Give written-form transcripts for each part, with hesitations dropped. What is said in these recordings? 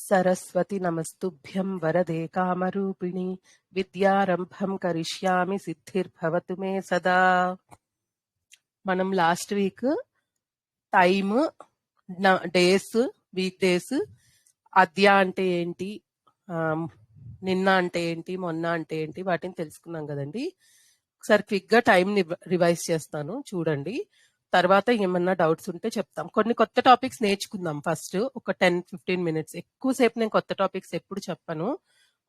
సరస్వతి నమస్తుభ్యం వరదే కామరూపిణి విద్యారంభం కరిష్యామి సిద్ధిర్భవతు మే సదా. మనం last week time, days, week days, అద్య అంటే ఏంటి, నిన్న అంటే ఏంటి, మొన్న అంటే ఏంటి, వాటిని తెలుసుకున్నాం కదండి. ఒకసారి క్విక్ గా టైం రివైజ్ చేస్తాను, చూడండి. తర్వాత ఏమన్నా డౌట్స్ ఉంటే చెప్తాం. కొన్ని కొత్త టాపిక్స్ నేర్చుకుందాం. ఫస్ట్ ఒక 10-15 మినిట్స్. ఎక్కువసేపు నేను కొత్త టాపిక్స్ ఎప్పుడు చెప్పను.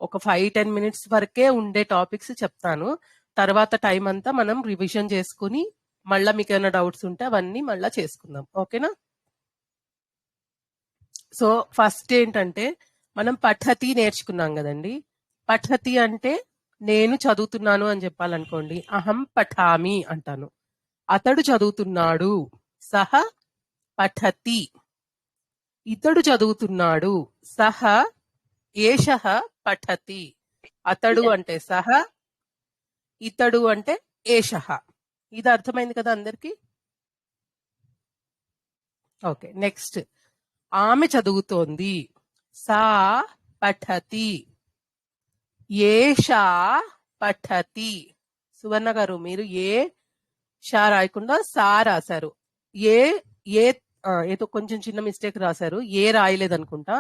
ఒక 5-10 మినిట్స్ వరకే ఉండే టాపిక్స్ చెప్తాను. తర్వాత టైం అంతా మనం రివిజన్ చేసుకుని మళ్ళా మీకు ఏమైనా డౌట్స్ ఉంటే అవన్నీ మళ్ళా చేసుకుందాం. ఓకేనా? సో ఫస్ట్ ఏంటంటే మనం పఠతి నేర్చుకున్నాం కదండి. పఠతి అంటే నేను చదువుతున్నాను అని చెప్పాలనుకోండి, అహం పఠామి అంటాను. అతడు చదువుతున్నాడు, సహ పఠతి. ఇతడు చదువుతున్నాడు, సహ ఏషః పఠతి. అతడు అంటే సహ, ఇతడు అంటే ఏషః. ఇది అర్థమైంది కదా అందరికి? ఓకే, నెక్స్ట్ ఆమె చదువుతోంది, సా పఠతి. ఏషా పఠతి. సువర్ణ గారు మీరు ఏ షా రాయకుండా సా రాశారు. ఏ ఏ ఏదో కొంచెం చిన్న మిస్టేక్ రాశారు, ఏ రాయలేదు అనుకుంటా.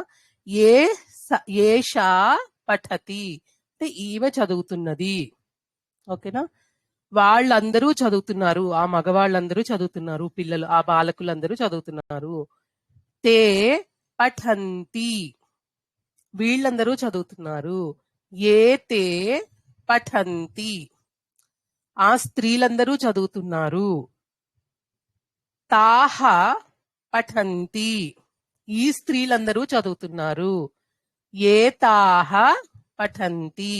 ఏషా పఠతి అంటే ఈమె చదువుతున్నది. ఓకేనా? వాళ్ళందరూ చదువుతున్నారు, ఆ మగవాళ్ళందరూ చదువుతున్నారు, పిల్లలు, ఆ బాలకులందరూ చదువుతున్నారు. తే పఠంతి, వీళ్ళందరూ చదువుతున్నారు. ఏ తే పఠంతి, ఆ స్త్రీలందరూ చదువుతున్నారు. తాహ పఠంతి, ఈ స్త్రీలందరూ చదువుతున్నారు. ఏ తాహ పఠంతి.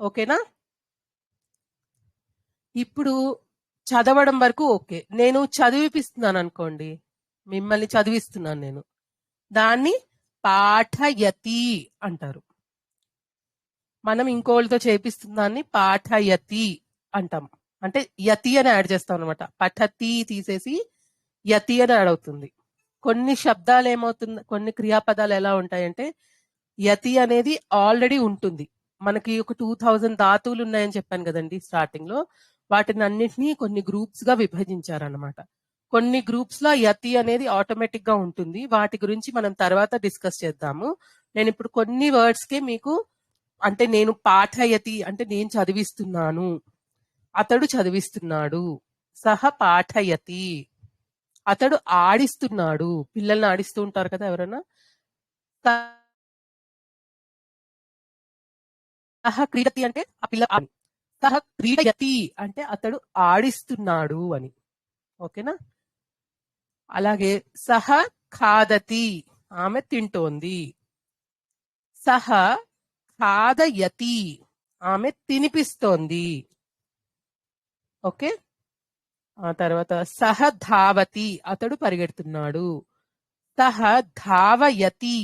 ఓకేనా? ఇప్పుడు చదవడం వరకు ఓకే. నేను చదివిపిస్తున్నాను అనుకోండి, మిమ్మల్ని చదివిస్తున్నాను నేను, దాన్ని పాఠయతి అంటారు. మనం ఇంకోళ్ళతో చేపిస్తుందాన్ని పాఠయతి అంటాం. అంటే యతి అని యాడ్ చేస్తాం అనమాట. పఠతి తీసేసి యతి అని యాడ్ అవుతుంది. కొన్ని శబ్దాలు ఏమవుతుంది, కొన్ని క్రియాపదాలు ఎలా ఉంటాయంటే, యతి అనేది ఆల్రెడీ ఉంటుంది. మనకి ఒక 2000 ధాతువులు ఉన్నాయని చెప్పాను కదండి స్టార్టింగ్ లో. వాటిని అన్నిటినీ కొన్ని గ్రూప్స్ గా విభజించారనమాట. కొన్ని గ్రూప్స్ లో యతి అనేది ఆటోమేటిక్ గా ఉంటుంది. వాటి గురించి మనం తర్వాత డిస్కస్ చేద్దాము. నేను ఇప్పుడు కొన్ని వర్డ్స్ కి మీకు, అంటే నేను పాఠయతి అంటే నేను చదివిస్తున్నాను, అతడు చదివిస్తున్నాడు, సహ పాఠయతి. అతడు ఆడిస్తున్నాడు, పిల్లల్ని ఆడిస్తూ ఉంటారు కదా ఎవరైనా. సహ క్రీడతి అంటే ఆ పిల్ల. సహ క్రీడయతి అంటే అతడు ఆడిస్తున్నాడు అని. ఓకేనా? అలాగే సహ ఖాదతి, ఆమె తింటోంది. సహ ఖాదయతి, ఆమె తినిపిస్తోంది. ఓకే. ఆ తర్వాత సహ ధావతి, అతడు పరిగెడుతున్నాడు. సహ ధావయతి,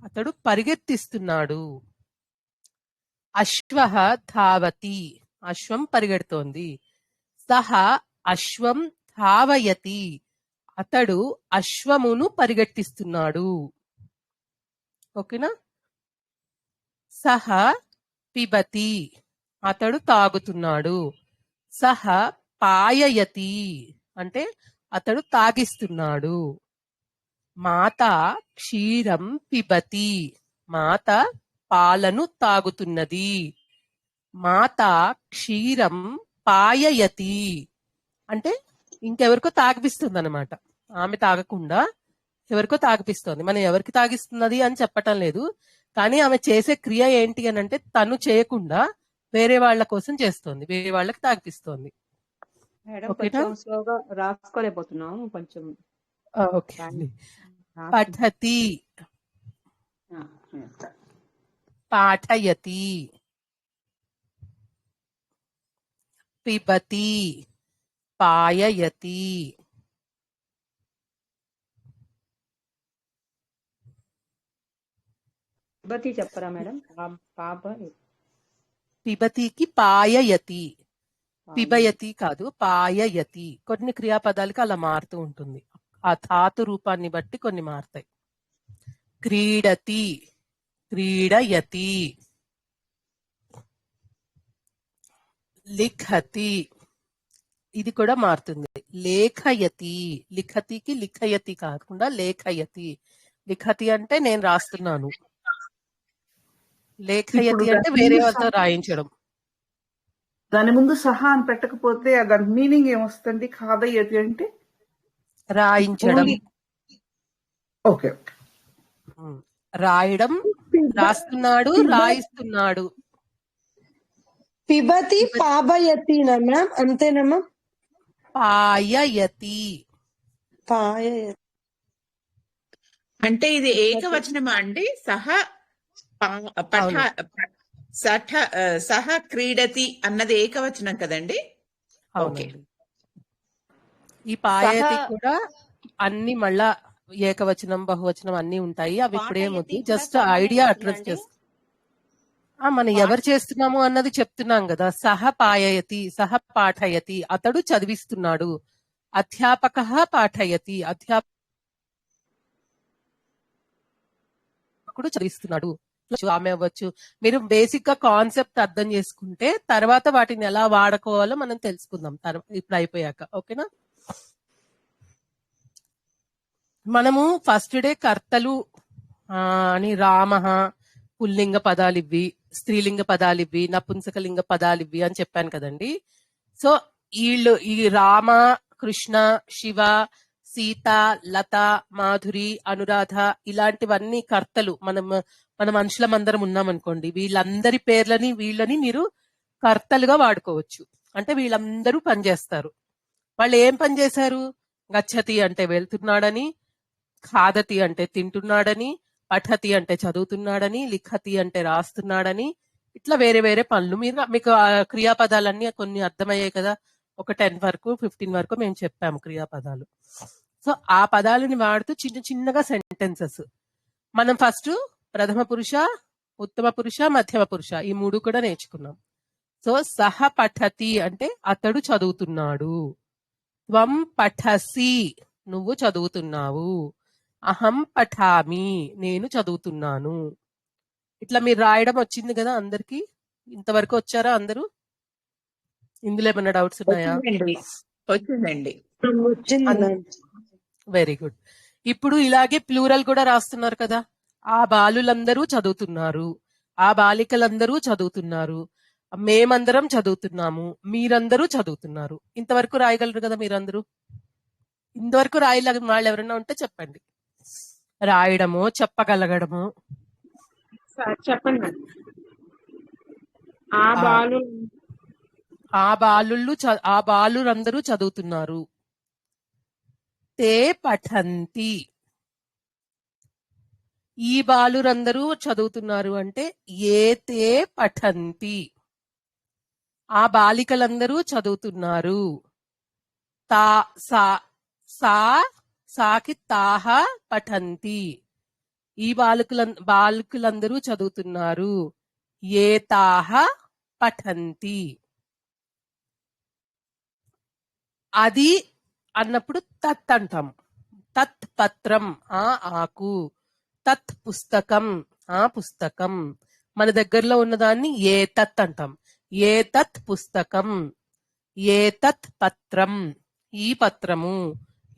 అతడు పరిగెత్తిస్తున్నాడు. అశ్వః ధావతి, అశ్వం పరిగెడుతోంది. సహ అశ్వం ధావయతి, అతడు అశ్వమును పరిగెట్టిస్తున్నాడు. ఓకేనా? సహ పిబతి, అతడు తాగుతున్నాడు. సహ పాయయతి అంటే అతడు తాగిస్తున్నాడు. మాత క్షీరం పిబతి, మాత పాలను తాగుతున్నది. మాత క్షీరం పాయయతి అంటే ఇంకెవరికో తాగిపిస్తుంది అనమాట. ఆమె తాగకుండా ఎవరికో తాగిపిస్తోంది. మనం ఎవరికి తాగిస్తున్నది అని చెప్పటం లేదు, కానీ ఆమె చేసే క్రియ ఏంటి అని అంటే తను చేయకుండా వేరే వాళ్ళ కోసం చేస్తోంది, వేరే వాళ్ళకి తాగిపిస్తోంది. కొంచెం స్లోగా రాసుకోలేకపోతున్నాం కొంచెం. ఓకే అండి. పఠతి, పాఠయతి, పిబతి, పాయయతి. పిబతి చెప్పరా మేడం? పిబతికి పాయయతి, పిబయతి కాదు, పాయయతి. కొన్ని క్రియాపదాలకి అలా మారుతూ ఉంటుంది, ఆ ధాతు రూపాన్ని బట్టి కొన్ని మారుతాయి. క్రీడతి, క్రీడయతి, లిఖతి, ఇది కూడా మారుతుంది. లేఖయతి, లిఖతికి లిఖయతి కాకుండా లేఖయతి. లిఖతి అంటే నేను రాస్తున్నాను, లేఖయతి అంటే వేరే వాళ్ళతో రాయించడం. దాని ముందు సహా అని పెట్టకపోతే దాని మీనింగ్ ఏమొస్తుంది? ఖాదయతి అంటే రాయించడం, ఓకే, రాయడం, రాస్తున్నాడు, రాయిస్తున్నాడు. పిబతి పాభయతినా మ్యామ్, అంతేనమ్మా? పాయయతి, పాయయతి అంటే ఇది ఏకవచనమా అండి? సహ సహ క్రీడతి అన్నది ఏకవచనం కదండి? ఓకే. అవునండి. ఈ పాయయతి కూడా అన్ని మళ్ళా ఏకవచనం, బహువచనం అన్ని ఉంటాయి. అవి ఇప్పుడేమొద్దు, జస్ట్ ఐడియా అడ్రస్ చేస్తాం. మనం ఎవరు చేస్తున్నాము అన్నది చెప్తున్నాం కదా. సహ పాయయతి, సహ పాఠయతి, అతడు చదివిస్తున్నాడు. అధ్యాపక పాఠయతి, అధ్యాపకుడు చదివిస్తున్నాడు. ఆమె అవ్వచ్చు. మీరు బేసిక్ గా కాన్సెప్ట్ అర్థం చేసుకుంటే తర్వాత వాటిని ఎలా వాడుకోవాలో మనం తెలుసుకుందాం ఇప్పుడు అయిపోయాక. ఓకేనా? మనము ఫస్ట్ డే కర్తలు అని రామ పుల్లింగ పదాలు ఇవ్వి, స్త్రీలింగ పదాలు ఇవ్వి, నపుంసకలింగ పదాలు ఇవ్వి అని చెప్పాను కదండి. సో వీళ్ళు ఈ రామ, కృష్ణ, శివ, సీత, లత, మాధురి, అనురాధ ఇలాంటివన్నీ కర్తలు. మన మనుషులమందరం ఉన్నామనుకోండి, వీళ్ళందరి పేర్లని వీళ్ళని మీరు కర్తలుగా వాడుకోవచ్చు. అంటే వీళ్ళందరూ పనిచేస్తారు. వాళ్ళు ఏం పని చేశారు? గచ్చతి అంటే వెళ్తున్నాడని, ఖాదతి అంటే తింటున్నాడని, పఠతి అంటే చదువుతున్నాడని, లిఖతి అంటే రాస్తున్నాడని, ఇట్లా వేరే వేరే పనులు. మీకు క్రియాపదాలన్నీ కొన్ని అర్థమయ్యాయి కదా. ఒక 10 వరకు 15 వరకు మేము చెప్పాము క్రియాపదాలు. సో ఆ పదాలని వాడుతూ చిన్న చిన్నగా సెంటెన్సెస్. మనం ఫస్ట్ ప్రథమ పురుష, ఉత్తమ పురుష, మధ్యమ పురుష ఈ 3 కూడా నేర్చుకున్నాం. సో సహ పఠతి అంటే అతడు చదువుతున్నాడు. త్వం పఠసి నువ్వు చదువుతున్నావు. అహం పఠామి నేను చదువుతున్నాను. ఇట్లా మీరు రాయడం వచ్చింది కదా అందరికి. ఇంతవరకు వచ్చారా అందరూ? ఇందులో ఏమైనా డౌట్స్ ఉన్నాయా? వచ్చిందండి. Very good. ఇప్పుడు ఇలాగే ప్లూరల్ కూడా రాస్తున్నారు కదా. ఆ బాలులందరూ చదువుతున్నారు, ఆ బాలికలందరూ చదువుతున్నారు, మేమందరం చదువుతున్నాము, మీరందరూ చదువుతున్నారు. ఇంతవరకు రాయగలరు కదా మీరందరూ? ఇంతవరకు రాయలేని వాళ్ళు ఎవరైనా ఉంటే చెప్పండి. రాయడము, చెప్పగలగడము. చెప్పండి. ఆ బాలురందరూ చదువుతున్నారు. తే పఠంతి, ఈ బాలురందరూ చదువుతున్నారు అంటే ఏ తే పఠంతి, ఆ బాలికలందరూ చదువుతున్నారు. సాకి తాహ పఠంతి, ఈ బాలికలందరూ చదువుతున్నారు. ఏ తాహ పఠంతి. అది అన్నప్పుడు తత్ అంటాం. తత్ పత్రం ఆ ఆకు, తత్ పుస్తకం ఆ పుస్తకం. మన దగ్గరలో ఉన్నదాన్ని ఏ తత్ అంటాం. ఏ తత్ పుస్తకం, ఏ తత్ పత్రం ఈ పత్రము,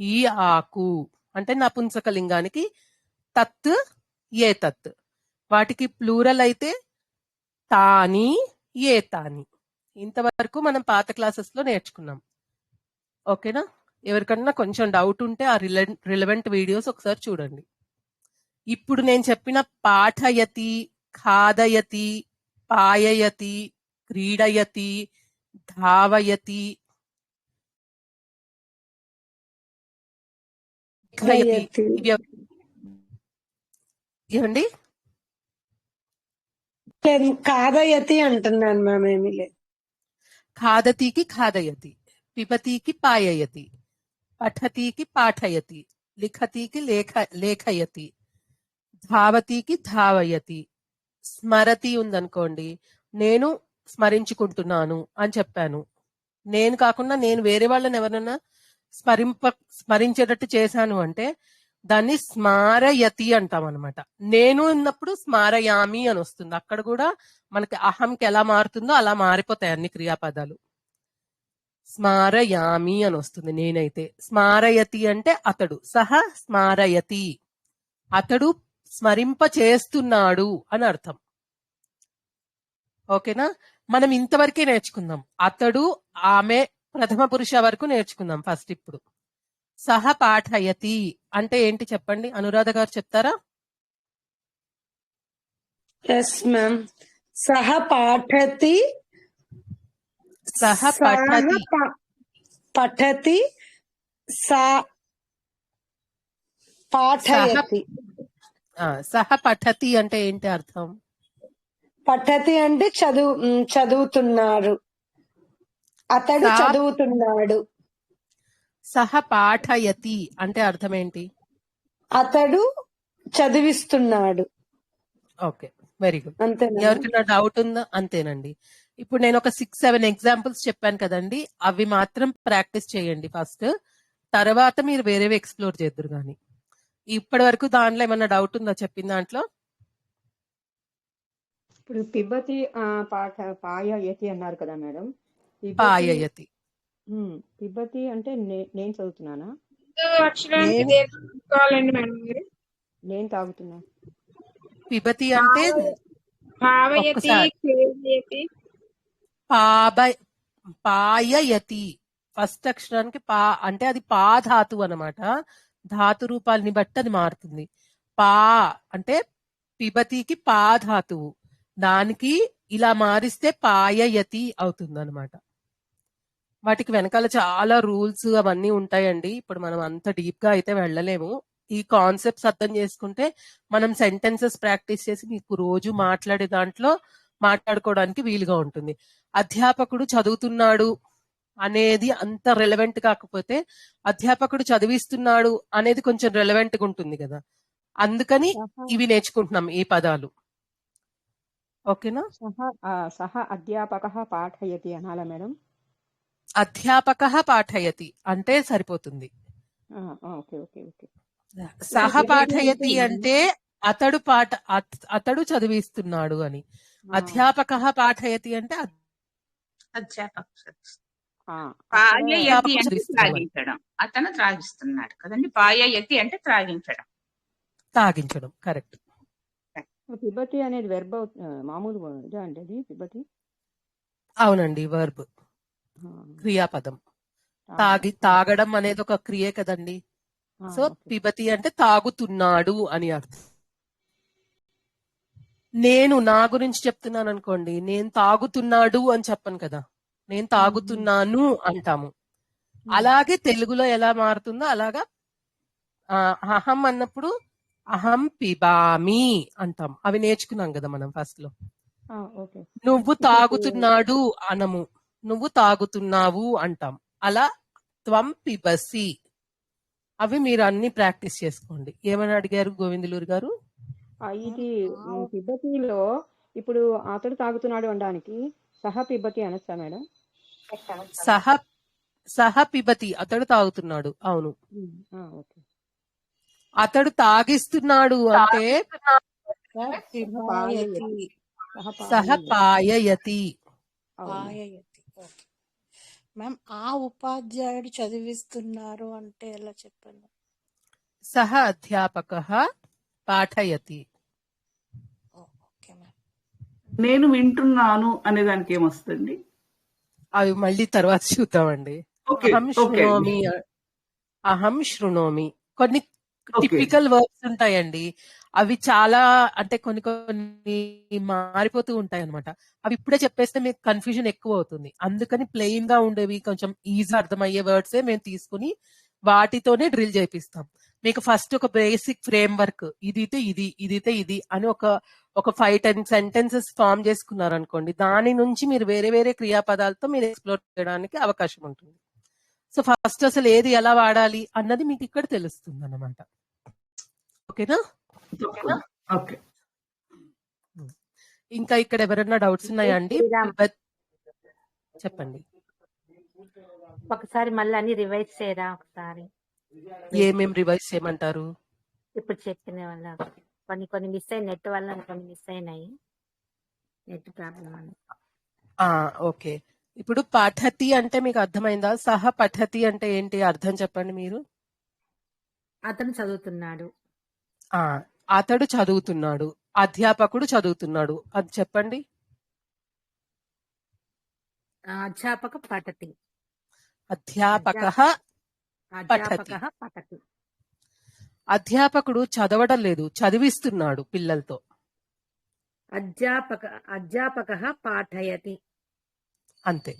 ఈ ఆకు. అంటే నపుంసకలింగానికి తత్ ఏ తత్. వాటికి ప్లూరల్ అయితే తాని ఏ తాని. ఇంతవరకు మనం పాత క్లాసెస్ లో నేర్చుకున్నాం. ఓకేనా? ఎవరికన్నా కొంచెం డౌట్ ఉంటే ఆ రిలవెంట్ వీడియోస్ ఒకసారి చూడండి. ఇప్పుడు నేను చెప్పిన పాఠయతి, ఖాదయతి, పాయయతి, క్రీడయతి, ధావయతి, ఏమండి? ఖాదయతి అంటున్నాను మ్యామ్, ఏమీ లేదు. ఖాదతికి ఖాదయతి, పిబతికి పాయయతి, పఠతికి పాఠయతి, లిఖతికి లేఖయతి, ధావతికి ధావయతి. స్మరతి ఉందనుకోండి, నేను స్మరించుకుంటున్నాను అని చెప్పాను. నేను కాకుండా నేను వేరే వాళ్ళని ఎవరన్నా స్మరించేటట్టు చేశాను అంటే దాన్ని స్మారయతి అంటాం అనమాట. నేను ఉన్నప్పుడు స్మారయామి అని వస్తుంది. అక్కడ కూడా మనకి అహంకి ఎలా మారుతుందో అలా మారిపోతాయి అన్ని క్రియాపదాలు. స్మారయామి అని వస్తుంది నేనైతే. స్మారయతి అంటే అతడు. సహ స్మారయతి, అతడు స్మరింప చేస్తున్నాడు అని అర్థం. ఓకేనా? మనం ఇంతవరకే నేర్చుకుందాం. అతడు, ఆమె, ప్రథమ పురుష వరకు నేర్చుకుందాం ఫస్ట్. ఇప్పుడు సహ పాఠయతి అంటే ఏంటి చెప్పండి, అనురాధ గారు చెప్తారా? Yes ma'am. సహ పాఠతి, సహ పఠతి. పఠతి, సా పాఠయతి. సహ పఠతి అంటే ఏంటి అర్థం? పఠతి అంటే చదువుతున్నారు, అతడు సా- చదువుతున్నాడు. సహ పాఠయతి అంటే అర్థం ఏంటి? అతడు చదివిస్తున్నాడు. Okay, very good. అంతేనా? ఎవరికైనా డౌట్ ఉందా? అంతేనండి. ఇప్పుడు నేను ఒక 6-7 ఎగ్జాంపుల్స్ చెప్పాను కదండి, అవి మాత్రం ప్రాక్టీస్ చేయండి ఫస్ట్. తర్వాత మీరు వేరేవి ఎక్స్ప్లోర్ చేద్దరు కానీ. ఇప్పటి వరకు దాంట్లో ఏమన్నా డౌట్ ఉందా చెప్పిన దాంట్లో? ఇప్పుడు పిబ్బతి పాయయతి అన్నారు కదా మేడం. పాయయతి. పిబ్బతి అంటే నేను చదువుతున్నానా? అక్షరానికి నేను- దేని తీసుకోవాలండి మేడం మీరు? నేను తాగుతున్నా. పిబతి అంటే భావయతి, ఒక్కసారి. క్రియయతి. పాయయతి ఫస్ట్ అక్షరానికి పా అంటే అది పా ధాతువు అన్నమాట. ధాతు రూపాలని బట్టి అది మారుతుంది. పా అంటే పిబతికి పా ధాతువు, దానికి ఇలా మారిస్తే పాయయతి అవుతుంది అనమాట. వాటికి వెనకాల చాలా రూల్స్ అవన్నీ ఉంటాయండి. ఇప్పుడు మనం అంత డీప్ గా అయితే వెళ్ళలేము. ఈ కాన్సెప్ట్స్ అర్థం చేసుకుంటే మనం సెంటెన్సెస్ ప్రాక్టీస్ చేసి మీకు రోజు మాట్లాడే దాంట్లో మాట్లాడుకోవడానికి వీలుగా ఉంటుంది. అధ్యాపకుడు చదువుతున్నాడు అనేది అంత రెలవెంట్ కాకపోతే అధ్యాపకుడు చదివిస్తున్నాడు అనేది కొంచెం రెలవెంట్ గా ఉంటుంది కదా, అందుకని ఇవి నేర్చుకుంటున్నాం ఈ పదాలు. ఓకేనా? సహ అధ్యాపక పాఠయతి అనాలా మేడం? అధ్యాపక పాఠయతి అంటే సరిపోతుంది. Okay okay okay. సహ పాఠయతి అంటే అతడు చదివిస్తున్నాడు అని. అధ్యాపక పాఠయతి అంటే అధ్యాపక అక్కడ పాయయతి అంటే చదివిస్తున్నాడు అని. త్రాగించడం. అతను త్రాగిస్తున్నాడు కదండి. పాయయతి అంటే త్రాగించడం. తాగించడం, కరెక్ట్. పిబ్బతి అనేది వెర్బ్ మామూలు ఇదా అండి అది పిబ్బతి? అవునండి, వర్బ్, క్రియాపదం. తాగడం అనేది ఒక క్రియ కదండి. సో పిబతి అంటే తాగుతున్నాడు అని అర్థం. నేను నా గురించి చెప్తున్నాను అనుకోండి, నేను తాగుతున్నాడు అని చెప్పను కదా, నేను తాగుతున్నాను అంటాము. అలాగే తెలుగులో ఎలా మారుతుందో అలాగా అహం అన్నప్పుడు అహం పిబామి అంటాం. అవి నేర్చుకున్నాం కదా మనం ఫస్ట్ లో. నువ్వు తాగుతున్నాడు అనము, నువ్వు తాగుతున్నావు అంటాం. అలా త్వం పిబసి. అవి మీరు అన్ని ప్రాక్టీస్ చేసుకోండి. ఏమని అడిగారు గోవిందులూరు గారు? ఇది పిబ్బతిలో ఇప్పుడు అతడు తాగుతున్నాడు అనడానికి సహ పిబ్బతి అనొచ్చా మేడం? సహ పిబతి, అతడు తాగుతున్నాడు. అవును. ఓకే. అతడు తాగిస్తున్నాడు అంటే సహ పాయయతి. మ్యామ్, ఆ ఉపాధ్యాయుడు చదివిస్తున్నారు అంటే ఎలా చెప్పండి? సహ అధ్యాపకః పాఠయతి. Okay ma'am. నేను వింటున్నాను అనే దానికి ఏమొస్తుంది? అవి మళ్ళీ తర్వాత చూద్దామండి. ఓకే, అహం ఓకే. శృణోమి, అహం శృణోమి. కొన్ని టిపికల్ వర్బ్స్ ఉంటాయండి. అవి చాలా అంటే కొన్ని కొన్ని మారిపోతూ ఉంటాయి అనమాట. అవి ఇప్పుడే చెప్పేస్తే మీకు కన్ఫ్యూజన్ ఎక్కువ అవుతుంది. అందుకని ప్లెయిన్ గా ఉండేవి, కొంచెం ఈజీ అర్థమయ్యే వర్డ్సే మేము తీసుకుని వాటితోనే డ్రిల్ చేపిస్తాం. మీకు ఫస్ట్ ఒక బేసిక్ ఫ్రేమ్ వర్క్, ఇదితే ఇది, ఇదితే ఇది అని ఒక 5-10 సెంటెన్సెస్ ఫామ్ చేసుకున్నారు అనుకోండి, దాని నుంచి మీరు వేరే వేరే క్రియాపదాలతో మీరు ఎక్స్ప్లోర్ చేయడానికి అవకాశం ఉంటుంది. సో ఫస్ట్ అసలు ఏది ఎలా వాడాలి అన్నది మీకు ఇక్కడ తెలుస్తుంది అన్నమాట. ఓకేనా? ఓకే. ఇంకా ఇక్కడ ఎవరైనా డౌట్స్ ఉన్నాయా అండి? చెప్పండి. ఒకసారి మళ్ళీ అన్ని రివైజ్ చేయరా ఒకసారి? ఏమేం రివైజ్ చేయమంటారు? ఇప్పుడు చెప్పిన వల్ల కొన్ని మిస్ అయిన నెట్ వల్ల కొన్ని మిస్ అయినాయి. నెట్ ప్రాబ్లం అని. ఓకే. ఇప్పుడు పఠతి అంటే మీకు అర్థమైందా? సహ పఠతి అంటే ఏంటి అర్థం చెప్పండి మీరు. అతను చదువుతున్నాడు. అతడు చదువుతున్నాడు, అధ్యాపకుడు చదువుతున్నాడు, అది చెప్పండి. అధ్యాపక పఠతి. అధ్యాపకః పఠతి. అధ్యాపక పఠతి. అధ్యాపకుడు చదవడం లేదు, చదివిస్తున్నాడు పిల్లలతో. అధ్యాపక పాఠయతి. అంతే.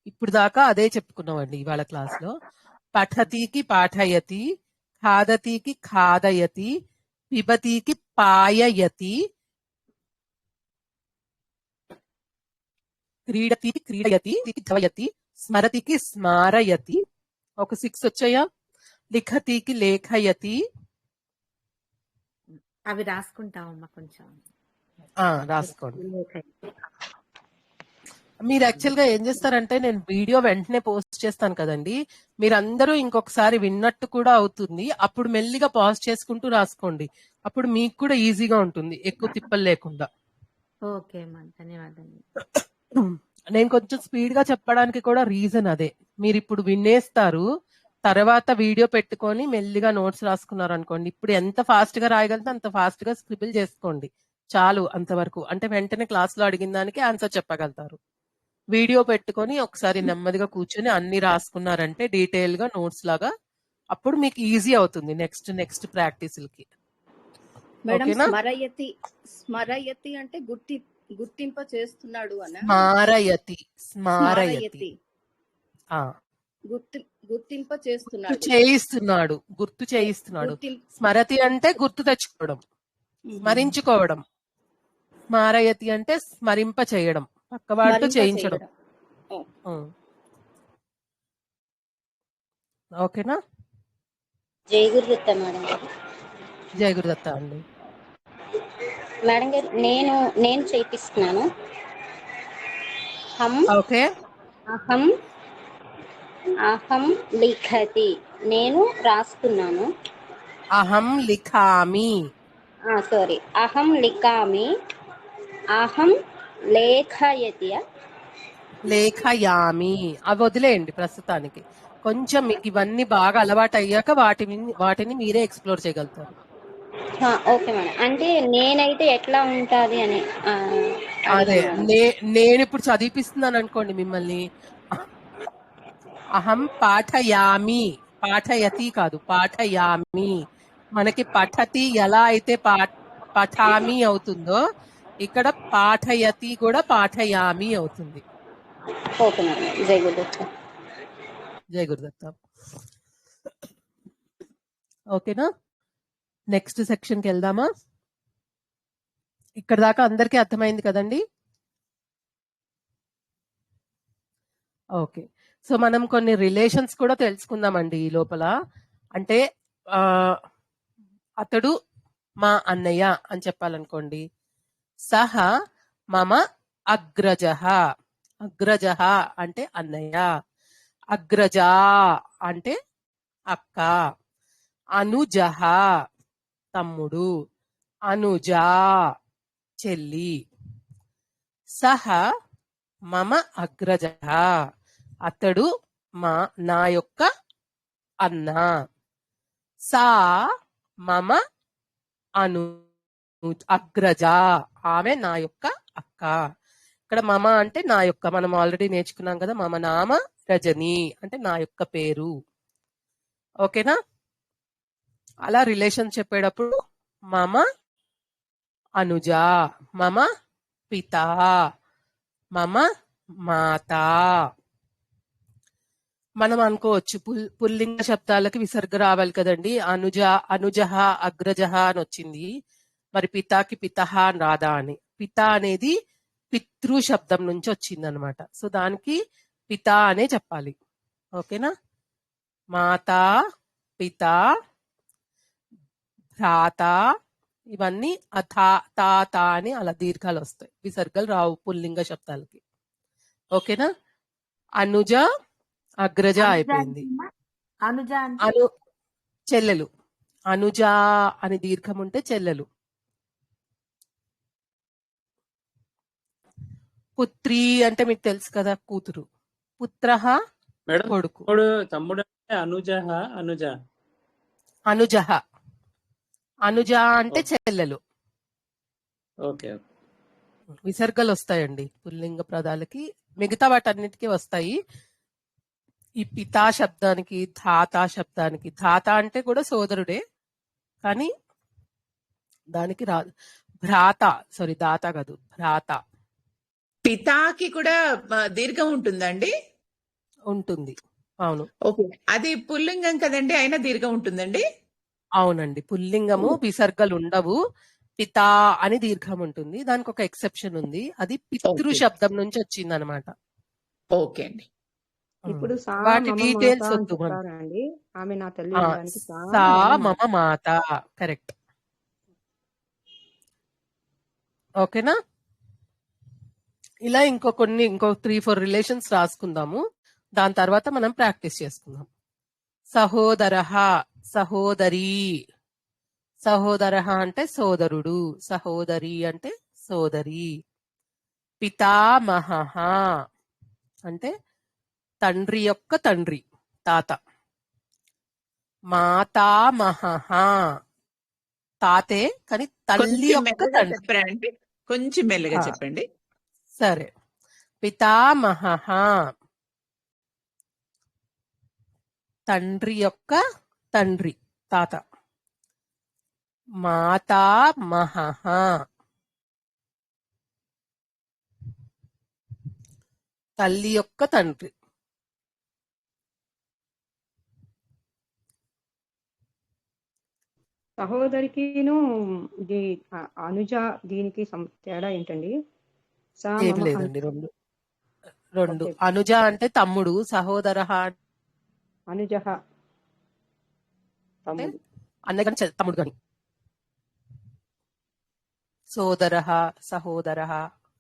ఇప్పుడు దాకా అదే చెప్పుకున్నామండి ఇవాళ క్లాస్ లో. పఠతికి పాఠయతి, ఖాదతికి ఖాదయతి, పిబతికి పాయయతి, క్రీడతికి క్రీడయతి, ధవయతి, స్మరతికి స్మారయతి. ఒక 6 వచ్చాయా? లిఖతికి లేఖయతి. అవి రాసుకుంటామమ్మా కొంచెం. రాసుకోండి. మీరు యాక్చువల్ గా ఏం చేస్తారంటే, నేను వీడియో వెంటనే పోస్ట్ చేస్తాను కదండి, మీరందరూ ఇంకొకసారి విన్నట్టు కూడా అవుతుంది. అప్పుడు మెల్లిగా పాజ్ చేసుకుంటూ రాసుకోండి. అప్పుడు మీకు కూడా ఈజీగా ఉంటుంది, ఎక్కువ తిప్పలు లేకుండా. ఓకే అమ్మా, ధన్యవాదాలు. నేను కొంచెం స్పీడ్ గా చెప్పడానికి కూడా రీజన్ అదే. మీరు ఇప్పుడు వినేస్తారు, తర్వాత వీడియో పెట్టుకొని మెల్లిగా నోట్స్ రాసుకున్నారు అనుకోండి, ఇప్పుడు ఎంత ఫాస్ట్ గా రాయగలితే అంత ఫాస్ట్ గా స్క్రిబుల్ చేసుకోండి చాలు. అంతవరకు అంటే వెంటనే క్లాస్ లో అడిగిన దానికి ఆన్సర్ చెప్పగలుగుతారు. వీడియో పెట్టుకొని ఒకసారి నెమ్మదిగా కూర్చొని అన్ని రాసుకున్నారంటే డీటెయిల్ గా నోట్స్ లాగా, అప్పుడు మీకు ఈజీ అవుతుంది నెక్స్ట్ ప్రాక్టీసులకి. మేడం, ఓకేనా? స్మరయతి అంటే గుర్తింప చేస్తున్నాడు అన్న. స్మారయతి. స్మారయతి ఆ, గుర్తింప చేస్తున్నాడు. గుర్తు చేయిస్తున్నాడు. స్మరతి అంటే గుర్తు తెచ్చుకోవడం, స్మరించుకోవడం. స్మారయతి అంటే స్మరింప చేయడం, పక్కవాడితో చేయించడం. ఓకేనా? జై గురుదత్త మేడం గారు. జై గురుదత్త అండి. మేడం గారు, నేను చేపిస్తున్నాను. ఓకే. అహం లిఖతి, నేను రాస్తున్నాను. అహం లిఖామి. సారీ, అహం లిఖామి. అహం లేఖయామి. అవి వదిలేయండి ప్రస్తుతానికి. కొంచెం మీకు ఇవన్నీ బాగా అలవాటు అయ్యాక వాటిని మీరే ఎక్స్ప్లోర్ చేయగలుగుతారు. Okay madam. అంటే నేనైతే ఎట్లా ఉంటది అని అదే నేను ఇప్పుడు చదివిపిస్తున్నాను అనుకోండి మిమ్మల్ని. అహం పాఠయామి, పాఠయతి కాదు, పాఠయామి. మనకి పఠతి ఎలా అయితే పఠామి అవుతుందో, ఇక్కడ పాఠయతి కూడా పాఠయామి అవుతుంది. Okay madam. జై గురుదత్త. జై గురుదత్త. ఓకేనా? నెక్స్ట్ సెక్షన్ కి వెళ్దామా? ఇక్కడ దాకా అందరికీ అర్థమైంది కదండి? ఓకే. సో మనం కొన్ని రిలేషన్స్ కూడా తెలుసుకుందామండి ఈ లోపల. అంటే అతడు మా అన్నయ్య అని చెప్పాలనుకోండి. సహ మమ అగ్రజః. అగ్రజః అంటే అన్నయ్య, అగ్రజా అంటే అక్క, అనుజః తమ్ముడు, అనుజా చెల్లి. సహ మమ అగ్రజః, అతడు నా యొక్క అన్న. సా మమ అగ్రజ, ఆమె నా యొక్క అక్క. ఇక్కడ మమ అంటే నా యొక్క, మనం ఆల్రెడీ నేర్చుకున్నాం కదా. మమ నామ రజని అంటే నా యొక్క పేరు. ఓకేనా? అలా రిలేషన్ చెప్పేటప్పుడు మమ అనుజ, మమ పిత, మమ మాత. మనం అనుకోవచ్చు పుల్లింగ శబ్దాలకి విసర్గ రావాలి కదండి. అనుజః అగ్రజః అని వచ్చింది, మరి పితాకి పితః అని రాదా అని. పిత అనేది పితృ శబ్దం నుంచి వచ్చింది అనమాట. సో దానికి పిత అనే చెప్పాలి. ఓకేనా? మాత, పిత, భ్రాత, ఇవన్నీ తాత అని అలా దీర్ఘాలు వస్తాయి, విసర్గలు రావు పుల్లింగ శబ్దాలకి. ఓకేనా? అనుజ అగ్రజ అయిపోయింది. అనుజ చెల్లెలు. అనుజ అని దీర్ఘం ఉంటే చెల్లెలు. పుత్రి అంటే మీకు తెలుసు కదా, కూతురు. పుత్రః మేడం కొడుకు. తమ్ముడు అంటే అనుజ. అనుజః. అనుజ అంటే ఓకే చెల్లెలు. ఓకే. విసర్గలు వస్తాయండి పుల్లింగ పదాలకి, మిగతా వాటన్నిటికీ వస్తాయి. ఈ పితా శబ్దానికి, ధాత శబ్దానికి, ధాత అంటే కూడా సోదరుడే కానీ దానికి రాదు. భ్రాత, సారీ దాత కాదు, భ్రాత పితాకి కూడా దీర్ఘం ఉంటుందండి. ఉంటుంది. అవును ఓకే, అది పుల్లింగం కదండి, అయినా దీర్ఘం ఉంటుందండి. అవునండి, పుల్లింగము విసర్గలు ఉండవు, పితా అని దీర్ఘం ఉంటుంది. దానికి ఒక ఎక్సెప్షన్ ఉంది, అది పితృ ఓకే శబ్దం నుంచి వచ్చింది అనమాట. ఓకే అండి. ఇప్పుడు సా వాటి మమ మాత డీటెయిల్స్ అని వద్దు మనం. చెప్తారండి. ఆమె నా తల్లి ఆ, అనడానికి సా సా మమ మమ మాత. మాత, కరెక్ట్. ఓకేనా? ఇలా ఇంకో 3-4 రిలేషన్స్ రాసుకుందాము. దాని తర్వాత మనం ప్రాక్టీస్ చేసుకుందాం. సహోదరః, సహోదరి. సహోదరః అంటే సోదరుడు, సహోదరి అంటే సోదరి. పితామహః అంటే తండ్రి యొక్క తండ్రి, తాత. మాతామహః తాతే కానీ తల్లి కొంచెం యొక్క మెల్లగా తండ్రి. చెప్పండి, కొంచెం మెల్లగా ఆ, చెప్పండి. సరే. పితామహః తండ్రి యొక్క తండ్రి, తాత. మాతామహః తల్లి యొక్క తండ్రి. సహోదరికిను అనుజ దీనికి తేడా ఏంటండి? సా ఏం మమ లేదండి, రెండు. ఓకే. అనుజ అంటే తమ్ముడు, సహోదరః అనుజః అంటే తమ్ముడు. అన్నయ్య కానీ తమ్ముడు కానీ. సోదరః, సహోదరః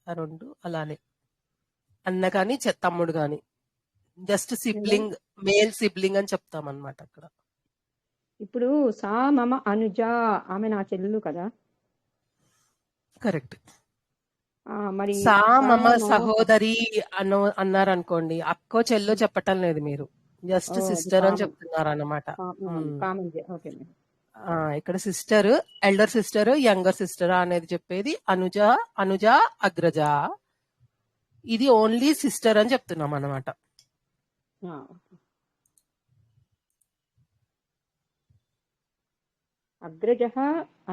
రెండు అలానే, అన్న కానీ తమ్ముడు కానీ. జస్ట్ సిబ్లింగ్, మేల్ సిబ్లింగ్ అని చెప్తాం అన్నమాట అక్కడ. ఇప్పుడు సా మమ అనుజ, ఆమె నా చెల్లెలు కదా. కరెక్ట్. మరి సా సా మమ మమ సహోదరి అన్నారనుకోండి, అక్కో చెల్లో చెప్పటం లేదు మీరు, జస్ట్ అది సిస్టర్ అని కామన్ చెప్తున్నారు అన్నమాట. కామన్. Okay madam. ఇక్కడ sister, elder sister, younger sister అనేది చెప్పేది అనుజ, అనుజ, అగ్రజ. ఇది ఓన్లీ సిస్టర్ అని చెప్తున్నాం అన్నమాట. అగ్రజ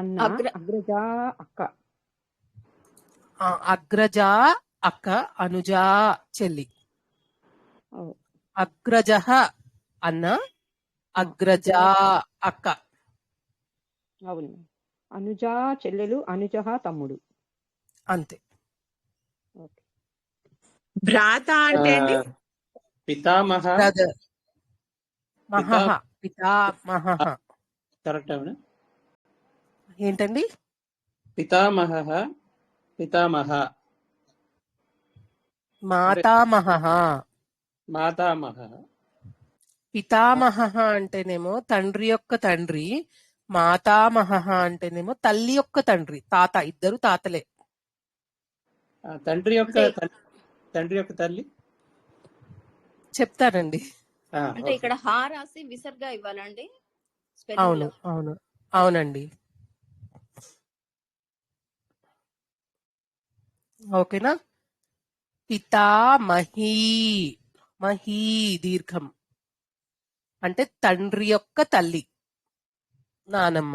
అన్న, అగ్రజ అక్క. అగ్రజ అక్క, అనుజ చెల్లి. ఓ, అగ్రజ అన్న, అగ్రజ అక్క. అవును. అనుజ చెల్లెలు, అనుజ తమ్ముడు. అంతే. ఓకే. భ్రాత అంటే అండి పితామహ. బ్రదర్. మహః, పితామహః. కరెక్ట్ అవునా? ఏంటండి? పితామహ, పితామహ, మాతామహః. మాతామహ. పితామహః అంటేనేమో తండ్రి యొక్క తండ్రి, మాతామహః అంటేనేమో తల్లి యొక్క తండ్రి, తాత. ఇద్దరు తాతలే. తండ్రి యొక్క తల్లి చెప్తానండి. అంటే ఇక్కడ హా రాసి విసర్గా ఇవ్వాలండి స్పెల్లింగ్ అవును లో. అవును అవునండి. ఓకేనా? పితామహీ, మహీ దీర్ఘం అంటే తండ్రి యొక్క తల్లి, నానమ్మ.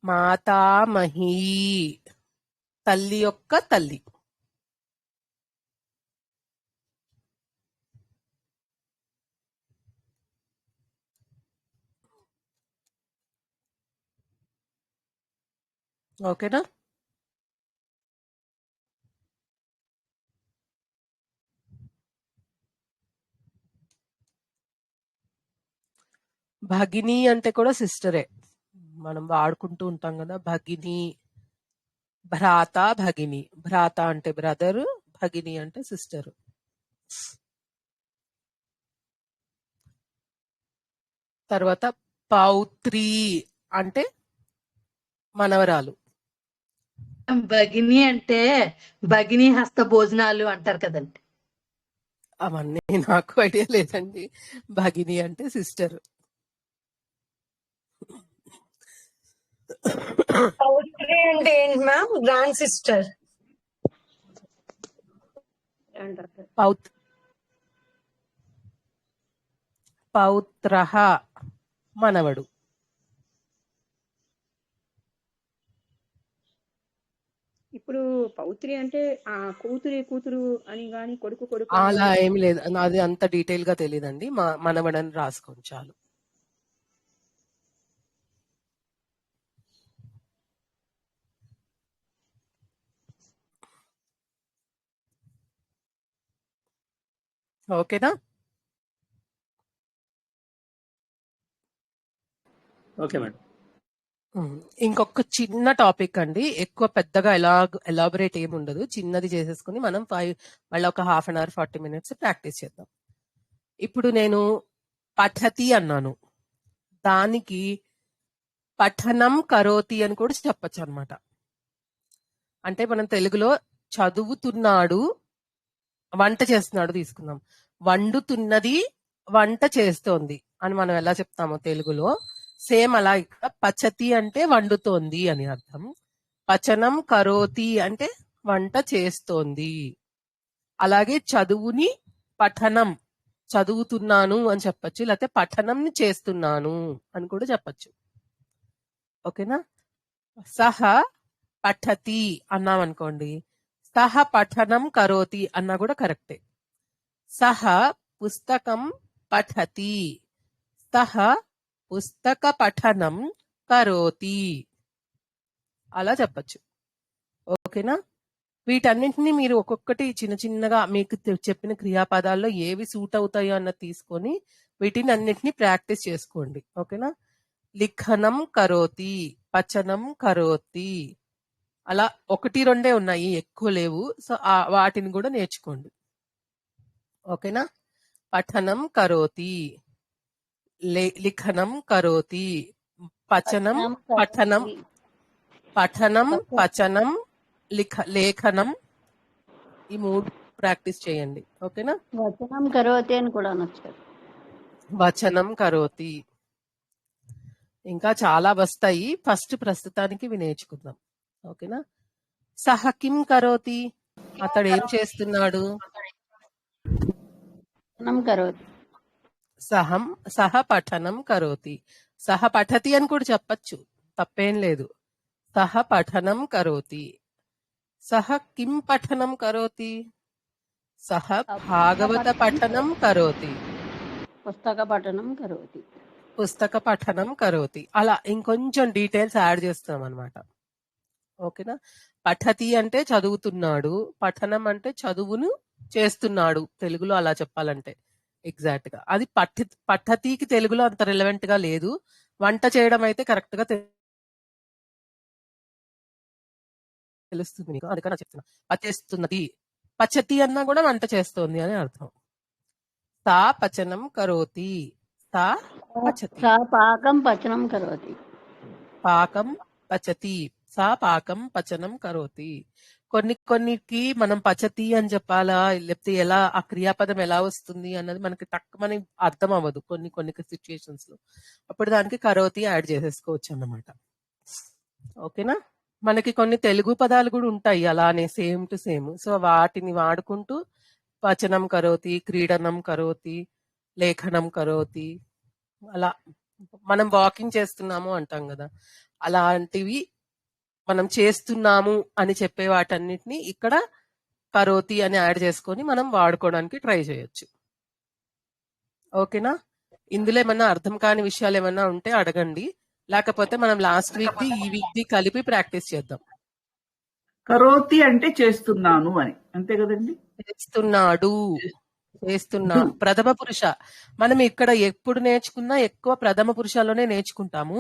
మాతామహీ తల్లి యొక్క తల్లి. ఓకేనా? భగిని అంటే కూడా సిస్టరే, మనం వాడుకుంటూ ఉంటాం కదా భగిని. భ్రాత, భగిని. భ్రాత అంటే బ్రదర్, భగిని అంటే సిస్టర్. తర్వాత పౌత్రి అంటే మనవరాలు. భగిని అంటే భగిని హస్త భోజనాలు అంటారు కదండి. అవన్నీ నాకు ఐడియా లేదండి. భగిని అంటే సిస్టర్. పౌత్రి అంటే ఏంటి మ్యామ్? Grand sister. పౌత్రః మనవడు. ఇప్పుడు పౌత్రి అంటే ఆ కూతురు అని గాని కొడుకు అని అలా గాని ఏమి లేదు. అది అంత డీటెయిల్ గా తెలియదండి. మనవడని రాసుకోండి చాలు. ఓకేనా? Okay madam. ఇంకొక చిన్న టాపిక్ అండి. ఎక్కువ పెద్దగా ఎలాబరేట్ ఏమి ఉండదు. చిన్నది చేసేసుకుని మనం మళ్ళీ ఒక 1/2 అవర్ 40 minutes ప్రాక్టీస్ చేద్దాం. ఇప్పుడు నేను పఠతి అన్నాను. దానికి పఠనం కరోతి అని కూడా చెప్పచ్చు అనమాట. అంటే మనం తెలుగులో చదువుతున్నాడు, వంట చేస్తున్నాడు తీసుకుందాం. వండుతున్నది, వంట చేస్తోంది అని మనం ఎలా చెప్తామో తెలుగులో, సేమ్ అలా ఇక్కడ పచతి అంటే వండుతోంది అని అర్థం. పచనం కరోతి అంటే వంట చేస్తోంది. అలాగే చదువుని పఠనం, చదువుతున్నాను అని చెప్పచ్చు. లేకపోతే పఠనం చేస్తున్నాను అని కూడా చెప్పచ్చు. ఓకేనా? సహ పఠతి అన్నాం అనుకోండి, సహ పఠనం కరోతి అన్నా కూడా కరెక్టే. సహ పుస్తకం పఠతి, సహ పుస్తక పఠనం కరోతి అలా చెప్పచ్చు. ఓకేనా? వీటన్నింటినీ మీరు ఒక్కొక్కటి చిన్న చిన్నగా మీకు చెప్పిన క్రియాపదాల్లో ఏవి సూట్ అవుతాయో అన్నది తీసుకొని వీటిని అన్నింటినీ ప్రాక్టీస్ చేసుకోండి. ఓకేనా? లిఖనం కరోతి, పచనం కరోతి, అలా 1-2 ఉన్నాయి, ఎక్కువ లేవు. సో వాటిని కూడా నేర్చుకోండి. ఓకేనా? పఠనం కరోతి, లిఖనం కరోతి, పచనం పఠనం, పఠనం పచనం, లేఖనం, ఈ 3 ప్రాక్టీస్ చేయండి. ఓకేనా? వచనం కరోతి అని కూడా అనొచ్చు. వచనం కరోతి, ఇంకా చాలా వస్తాయి. ఫస్ట్ ప్రస్తుతానికి ఇవి నేర్చుకుందాం. ఓకేనా? సహ కిం కరోతి, అతడు ఏం చేస్తున్నాడు? కరోతి. సహ పఠనం కరోతి, సహ పఠతి అని కూడా చెప్పచ్చు, తప్పేం లేదు. సహ పఠనం కరోతి. సహ కిం పఠనం కరోతి? సహ భాగవత పఠనం కరోతి, పుస్తక పఠనం కరోతి. పుస్తక పఠనం కరోతి. అలా ఇంకొంచెం డీటెయిల్స్ యాడ్ చేస్తాం అనమాట. ఓకేనా? పఠతి అంటే చదువుతున్నాడు, పఠనం అంటే చదువును చేస్తున్నాడు. తెలుగులో అలా చెప్పాలంటే ఎగ్జాక్ట్ గా అది పఠతికి తెలుగులో అంత రిలవెంట్ గా లేదు. వంట చేయడం అయితే కరెక్ట్ గా తెలుస్తుంది మీకు, అందుకని చెప్తున్నా. పచేస్తున్నది, పచతి అన్నా కూడా వంట చేస్తోంది అని అర్థం. సా పచనం కరోతి, సా పచతి. పాకం పచనం కరోతి. పాకం పచతి, సా పాకం పచనం కరోతి. కొన్నికి మనం పచతి అని చెప్పాలా, లేకపోతే ఎలా ఆ క్రియాపదం ఎలా వస్తుంది అన్నది మనకి తక్కువని అర్థం అవ్వదు కొన్ని సిచ్యుయేషన్స్ లో. అప్పుడు దానికి కరోతి యాడ్ చేసేసుకోవచ్చు అన్నమాట. ఓకేనా? మనకి కొన్ని తెలుగు పదాలు కూడా ఉంటాయి అలానే సేమ్ టు సేమ్. సో వాటిని వాడుకుంటూ పచనం కరోతి, క్రీడనం కరోతి, లేఖనం కరోతి, అలా మనం వాకింగ్ చేస్తున్నాము అంటాం కదా, అలాంటివి మనం చేస్తున్నాము అని చెప్పే వాటన్నిటిని ఇక్కడ కరోతి అని యాడ్ చేసుకొని మనం వాడుకోవడానికి ట్రై చేయొచ్చు. ఓకేనా? ఇందులో ఏమన్నా అర్థం కాని విషయాలు ఏమన్నా ఉంటే అడగండి, లేకపోతే మనం లాస్ట్ వీక్ ది ఈ వీక్ ది కలిపి ప్రాక్టీస్ చేద్దాం. కరోతి అంటే చేస్తున్నాను అని, అంతే కదండి? చేస్తున్నాడు, ప్రథమ పురుష. మనం ఇక్కడ ఎప్పుడు నేర్చుకున్నా ఎక్కువ ప్రథమ పురుషాల్లోనే నేర్చుకుంటాము.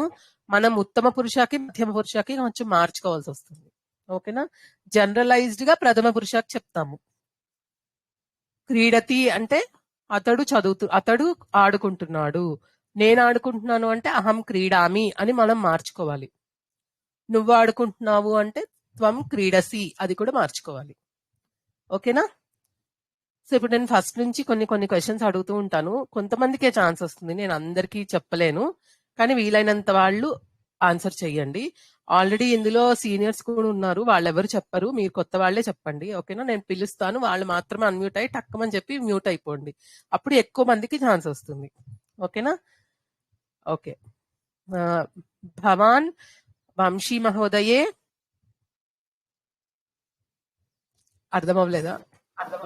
మనం ఉత్తమ పురుషకి, మధ్యమ పురుషకి కొంచెం మార్చుకోవాల్సి వస్తుంది. ఓకేనా? జనరలైజ్డ్ గా ప్రథమ పురుషకి చెప్తాము. క్రీడతి అంటే అతడు ఆడుకుంటున్నాడు, నేను ఆడుకుంటున్నాను అంటే అహం క్రీడామి అని మనం మార్చుకోవాలి. నువ్వు ఆడుకుంటున్నావు అంటే త్వం క్రీడసి అది కూడా మార్చుకోవాలి. ఓకేనా? సో ఇప్పుడు నేను ఫస్ట్ నుంచి కొన్ని క్వశ్చన్స్ అడుగుతూ ఉంటాను. కొంతమందికే ఛాన్స్ వస్తుంది, నేను అందరికీ చెప్పలేను. కానీ వీలైనంత వాళ్ళు ఆన్సర్ చెయ్యండి. ఆల్రెడీ ఇందులో సీనియర్స్ కూడా ఉన్నారు, వాళ్ళెవరు చెప్పరు, మీరు కొత్త వాళ్ళే చెప్పండి. ఓకేనా? నేను పిలుస్తాను, వాళ్ళు మాత్రమే అన్మ్యూట్ అయ్యి టక్కమని చెప్పి మ్యూట్ అయిపోండి. అప్పుడు ఎక్కువ మందికి ఛాన్స్ వస్తుంది. ఓకేనా? ఓకే. భవాన్ వంశీ మహోదయే అర్థం అవ్వలేదా?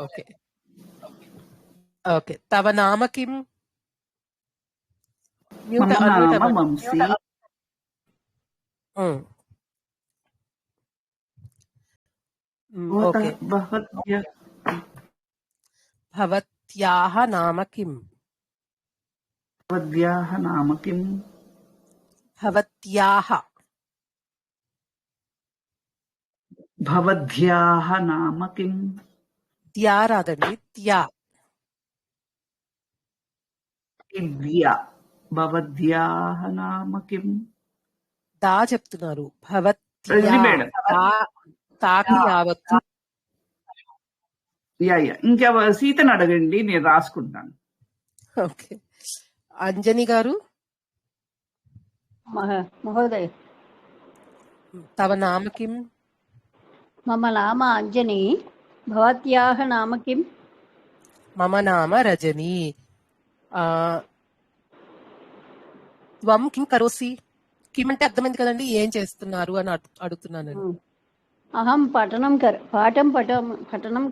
Okay okay. తవ నామ కిం? మ్యూట్ మమ అన్మ్యూట్ నామ అవ్వండి. వంశీ. ఓకే. భవత్యాః నామ కిం? భవద్యాః నామ కిం? భవత్యాః భవద్యాః నామ కిం? త్యా రాదండి, త్యా. దివ్య. భవద్యాః నామ కిం? దా చెప్తున్నారు. భవత్యా రజని మేడం. తాకి యావత్తు. యా. ఇంకా సీతను అడగండి, నేను రాసుకుంటాను. ఓకే. అంజని గారు మహోదయ తవ నామ కిం? మమ నామ అంజని భవత్యాః నామ కిం? మమ నామ రజని. త్వం కిం కరోసి? కిం అంటే అర్థమైంది కదండి, ఏం చేస్తున్నారు అని అడుగుతున్నాను నేను. అహం పఠనం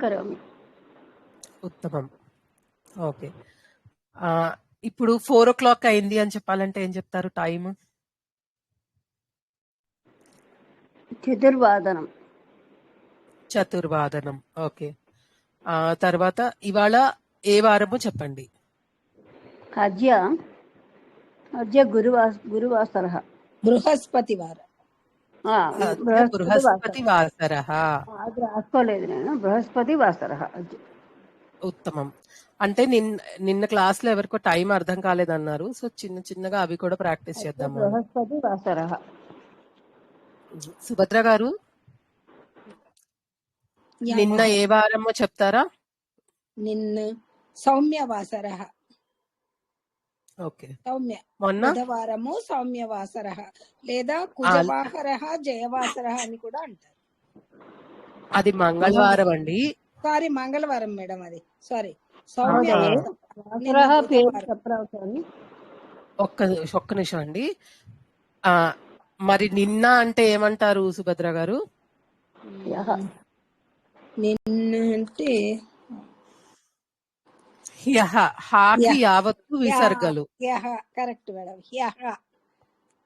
కరోమి. ఉత్తమం. ఓకే. ఇప్పుడు 4 o'clock అయింది అని చెప్పాలంటే ఏం చెప్తారు టైం? చతుర్వాదనం. ఓకే. తర్వాత ఇవాళ ఏ వారము చెప్పండి. అద్య గురువాసరః. బృహస్పతివారం. బృహస్పతి వాసరః. అది రాసుకోలేదు నేను. బృహస్పతి వాసరః. ఉత్తమం. అంటే నిన్న క్లాస్ లో ఎవరికో టైం అర్థం కాలేదన్నారు, సో చిన్నగా అవి కూడా ప్రాక్టీస్ చేద్దాము. బృహస్పతి వాసరః. సుభద్ర గారు నిన్న ఏ వారమో చెప్తారా? నిన్న సౌమ్యవాసరః. ఓకే. సౌమ్య. మొన్న బుధవారము సౌమ్యవాసరః లేదా కుజవాహరః జయవాసరః అని కూడా అంటారు. అది మంగళవారం అండి. సారీ, మంగళవారం మేడం, అది సారీ. ఒక్క నిమిషం అండి. మరి నిన్న అంటే ఏమంటారు సుభద్ర గారు? నిన్న అంటే హాకి యావత్తు విసర్గలు. Correct madam. హ్యహ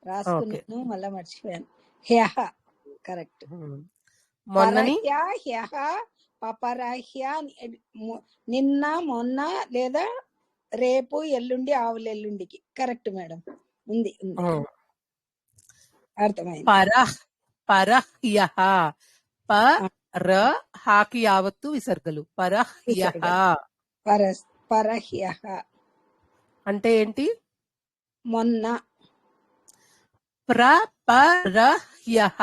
రాసుకున్నాను, మళ్ళా మర్చిపోయాను. హ్యహ కరెక్ట్. మొన్నని హ్యహ పపరహ్య. నిన్న, మొన్న లేదా రేపు, ఎల్లుండి, ఆవుల ఎల్లుండికి. Correct madam. ఉంది. అర్థమైంది. పరహ్యః. హాకి యావత్తు విసర్గలు. పరహ్యః. పరహ్యః అంటే ఏంటి? మొన్న. ప్రపరహ్యః.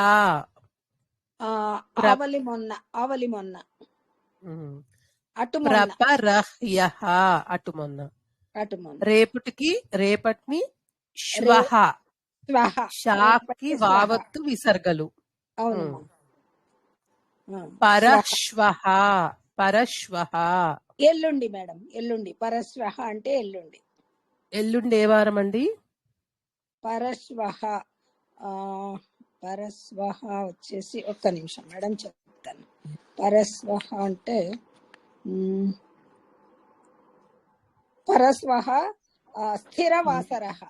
ఆవలి మొన్న. అటు ప్రపరహ్యః. అటు మొన్న. రేపటిని శ్వః. షాకి వావత్తు విసర్గలు. పరశ్వః. ఎల్లుండి మేడం. ఎల్లుండి. పరశ్వః అంటే ఎల్లుండి. ఎల్లుండి ఏ వారం అండి? పరశ్వః వచ్చేసి ఒక్క నిమిషం మేడం చెప్తాను. పరశ్వః అంటే పరశ్వః స్థిరవాసరః.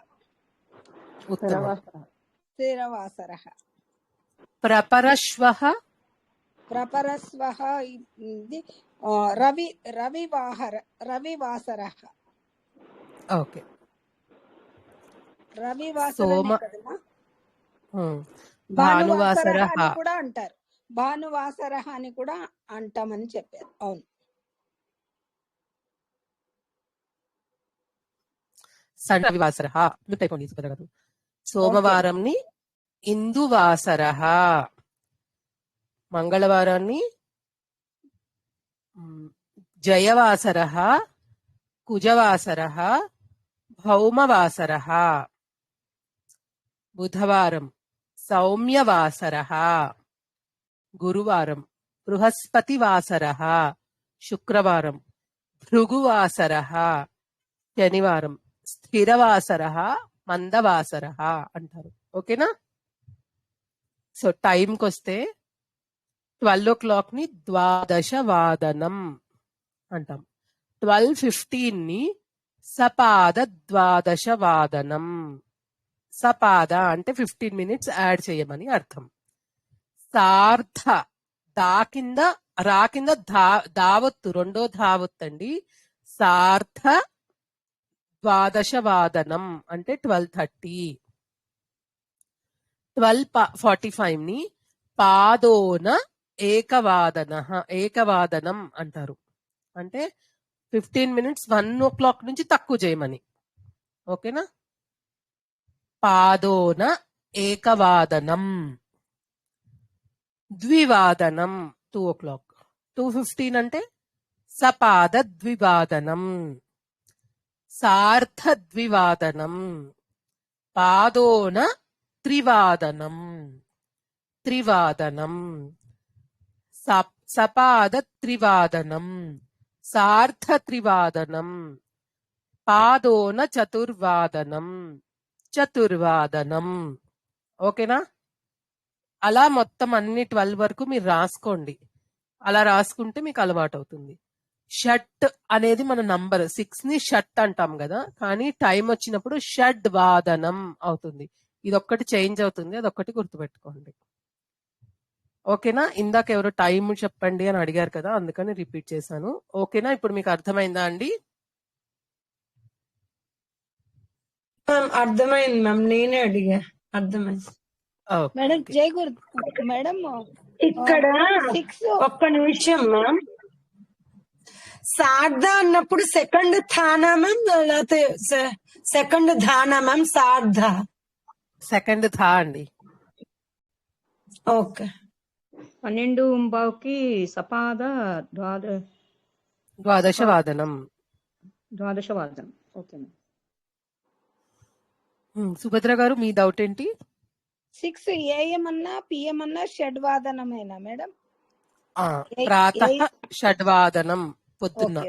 స్థిరవాసరః. ప్రపరశ్వః. ఇది రవివాసరః. ఓకే. భానువాసరః అని కూడా అంటారు. భానువాసరః అని కూడా అంటామని చెప్పారు. అవును. రవివాసర మ్యూట్ అయిపోండి సుభద్ర గారు. సోమవారంని ఇందువాసర, మంగళవారాన్ని జయవాసర, కుజవాసర, భౌమవాసర, బుధవారం సౌమ్యవాసర, గురువారం బృహస్పతివాసర, శుక్రవారం భృగువాసర, శనివారం స్థిరవాసర, మందవాసర అంటారు. ఓకేనా? సో టైంకి వస్తే 12 o'clock ని ద్వాదశ వాదనం అంటాం. 12:15 ని సపాద ద్వాదశ వాదనం. సపాద అంటే 15 minutes యాడ్ చేయమని అర్థం. సార్ధ దా కింద రా కింద దావత్తు, రెండో ధావత్తు అండి. సార్ధ ద్వాదశ వాదనం అంటే 12:30. 12:45 ని పాదోన ఏకవాదనం అంటారు. అంటే 15 minutes 1 o'clock నుంచి తక్కువ చేయమని. ఓకేనా? పాదోన ఏకవాదనం. ద్వివాదనం 2 o'clock. 2:15 అంటే సపాద ద్వివాదనం. సార్ధ ద్వివాదనం. పాదోన త్రివాదనం. త్రివాదనం. సపాద త్రివాదనం. సార్ధ త్రివాదనం. పాదోన చతుర్వాదనం. చతుర్వాదనం. ఓకేనా? అలా మొత్తం అన్ని 12 వరకు మీరు రాసుకోండి. అలా రాసుకుంటే మీకు అలవాటు అవుతుంది. షట్ అనేది మన నంబర్, 6 ని షట్ అంటాం కదా, కానీ టైం వచ్చినప్పుడు షడ్ వాదనం అవుతుంది. ఇదొక్కటి చేంజ్ అవుతుంది, అదొక్కటి గుర్తుపెట్టుకోండి. ఓకేనా? ఇందాక ఎవరు టైం చెప్పండి అని అడిగారు కదా, అందుకని రిపీట్ చేశాను. ఓకేనా? ఇప్పుడు మీకు అర్థమైందా అండి? అర్థమైంది మ్యామ్, నేనే అడిగా. అర్థమైంది మేడం. జై గురు మేడం. ఇక్కడ 6 ఒక్క నిమిషం మ్యామ్. సార్ధ అన్నప్పుడు సెకండ్ థానా మ్యామ్, లేకపోతే సెకండ్ ధానా మ్యామ్? సార్ధ సెకండ్ థా అండి. ఓకే. 12:15కి సపాద ద్వాదశ వాదనం. ద్వాదశ వాదనం. ఓకే. సుభద్ర గారు మీ డౌట్ ఏంటి? 6 AM అన్నా PM అన్నా షడ్వాదనమేనా మేడం? ప్రాతః షడ్వాదనం పొద్దున్న.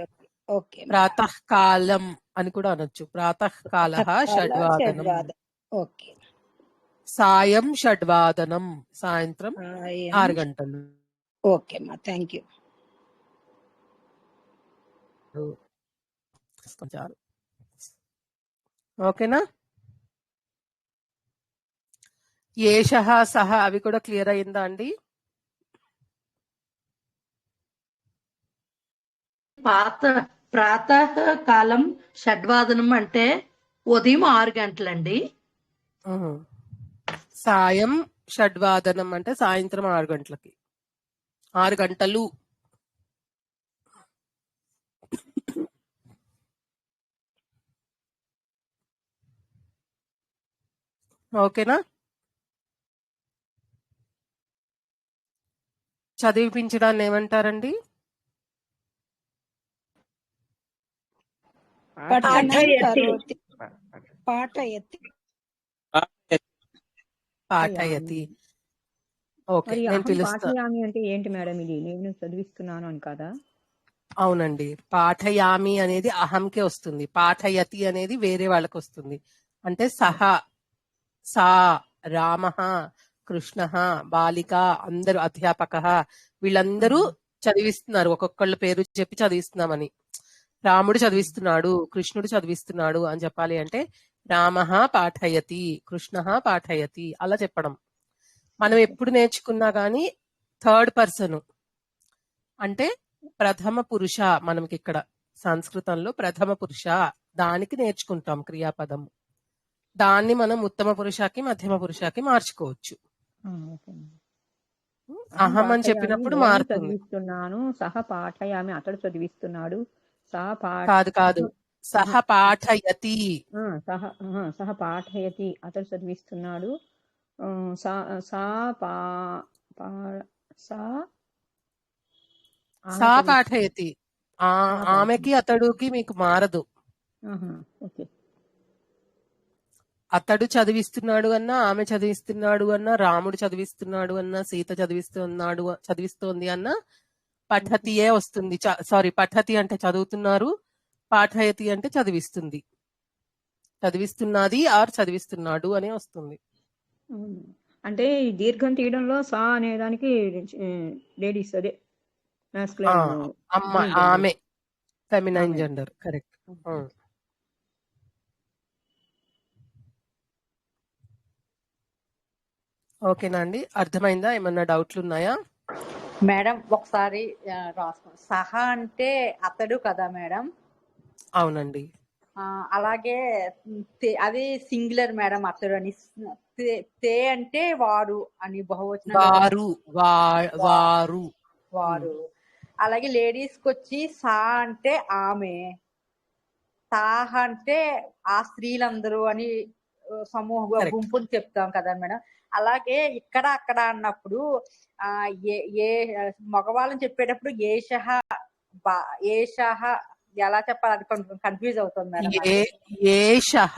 ఓకే. ప్రాతః కాలం అని కూడా అనొచ్చు. ప్రాతః కాలః షడ్వాదనం. ఓకే. సాయం షడ్వాదనం, సాయంత్రం 6 గంటలు. ఓకే మా, థ్యాంక్ యూ. ఓకేనా? ఏషః సహ అవి కూడా క్లియర్ అయిందా అండి? ప్రాతః కాలం షడ్వాదనం అంటే ఉదయం 6 గంటలండి. సాయం షడ్వాదనం అంటే సాయంత్రం 6 గంటలకి. 6 గంటలు. ఓకేనా? చదివిపించడాన్ని ఏమంటారండి? పాఠయతి. ఓకే, నేను పిలుస్తాను. పాఠయామి అంటే ఏంటి మేడం? ఇది నేను చదివిస్తున్నాను అని కదా? అవునండి, పాఠయామి అనేది అహంకే వస్తుంది. పాఠయతి అనేది వేరే వాళ్ళకి వస్తుంది. అంటే సహా, సా, రామ, కృష్ణ, బాలిక, అందరూ, అధ్యాపక, వీళ్ళందరూ చదివిస్తున్నారు. ఒక్కొక్కళ్ళ పేరు చెప్పి చదివిస్తున్నామని. రాముడు చదివిస్తున్నాడు, కృష్ణుడు చదివిస్తున్నాడు అని చెప్పాలి అంటే రామ పాఠయతి, కృష్ణ పాఠయతి అలా చెప్పడం. మనం ఎప్పుడు నేర్చుకున్నా గానీ థర్డ్ పర్సన్ అంటే ప్రథమ పురుష. మనకి ఇక్కడ సంస్కృతంలో ప్రథమ పురుష దానికి నేర్చుకుంటాం క్రియాపదం. దాన్ని మనం ఉత్తమ పురుషాకి, మధ్యమ పురుషాకి మార్చుకోవచ్చు. అహం అని చెప్పినప్పుడు మారుతుంది. చదివిస్తున్నాను, సహ పాఠయామి అతడు చదివిస్తున్నాడు, కాదు కాదు, సహ పాఠయతి. సహ పాఠయతి, అతడు చదివిస్తున్నాడు. సా సా పా పా- సా ఆమె సా చదివి- పాఠయతి. ఆమెకి అతడుకి మీకు మారదు. ఆహా, ఓకే. అతడు చదివిస్తున్నాడు అన్నా, ఆమె చదివిస్తున్నాడు అన్నా, రాముడు చదివిస్తున్నాడు అన్నా, సీత చదివిస్తోంది అన్నా పఠతియే వస్తుంది. సారీ, పఠతి అంటే చదువుతున్నారు, పాఠయతి అంటే చదివిస్తుంది. చదివిస్తున్నది ఆర్ చదివిస్తున్నాడు అనే వస్తుంది. అవును. అంటే ఈ దీర్ఘం తీయడంలో సా అనే దానికి లేడీస్ అదే ఆ, masculine, ఆమె ఫెమినైన్ ఆమె. Gender, correct. ఓకేనా అండి, అర్థమైందా? ఏమన్నా డౌట్లు ఉన్నాయా? మేడం ఒకసారి రాసుకో. సహా అంటే అతడు కదా మేడం? అవునండి. అలాగే అది సింగులర్ మేడం, అతడు అని. తే అంటే వారు అని బహువచనం. వారు. వారు. అలాగే లేడీస్ కి వచ్చి సా అంటే ఆమె, తాహ అంటే ఆ స్త్రీలందరూ అని సమూహ గుంపుని చెప్తాం కదా మేడం. అలాగే ఇక్కడ అక్కడ అన్నప్పుడు ఏ మగవాళ్ళని చెప్పేటప్పుడు ఏషహ ఏషహ ఎలా చెప్పాలి, అది కొంచెం కన్ఫ్యూజ్ అవుతుంది మేడం. ఏషహ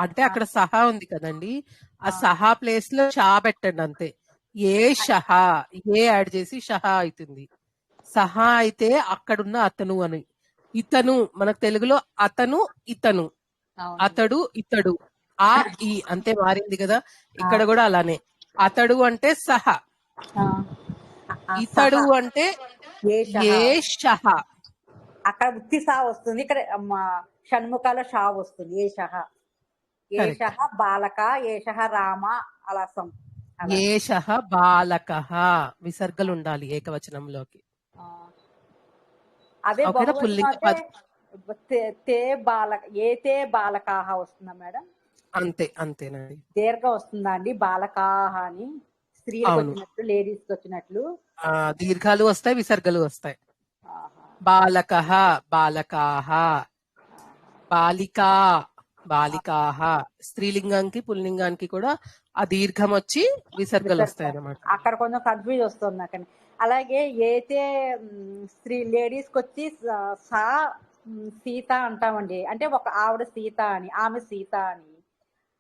అంటే అక్కడ సహా ఉంది కదండి, ఆ సహా ప్లేస్ లో షా పెట్టండి అంతే. ఏషహ, ఏ యాడ్ చేసి షహా అవుతుంది. సహా అయితే అక్కడున్న అతను అని. ఇతను మనకు తెలుగులో అతను, ఇతను, అతడు, ఇతడు, ఆ ఈ అంతే మారింది కదా. ఇక్కడ కూడా అలానే. అతడు అంటే సహ, ఇతడు అంటే ఏషహ. అక్కడ ఉత్తి సా వస్తుంది, ఇక్కడ షణ్ముఖాలో షా వస్తుంది. ఏషహ, ఏషహ బాలక, ఏషహ రామ, అలా ఏషహ బాలక, విసర్గలు ఉండాలి ఏకవచనంలోకి. అదే తే బాలక, ఏతే బాలకాహ వస్తుందా మేడం? అంతేనండి. దీర్ఘ వస్తుందా అండి బాలకాహ అని? స్త్రీలకు వచ్చినట్లు, లేడీస్ కి వచ్చినట్లు దీర్ఘాలు వస్తాయి, విసర్గలు వస్తాయి. బాలక, బాలకాహ, బాలికా, బాలికాహ. స్త్రీలింగానికి పుల్లింగానికి కూడా ఆ దీర్ఘం వచ్చి విసర్గలు వస్తాయి అన్నమాట. అక్కడ కొంచెం కన్ఫ్యూజ్ వస్తుంది అక్కడ. అలాగే ఏతే లేడీస్ కి వచ్చి సా సీత అంటామండి, అంటే ఒక ఆవిడ సీత అని, ఆమె సీత అని.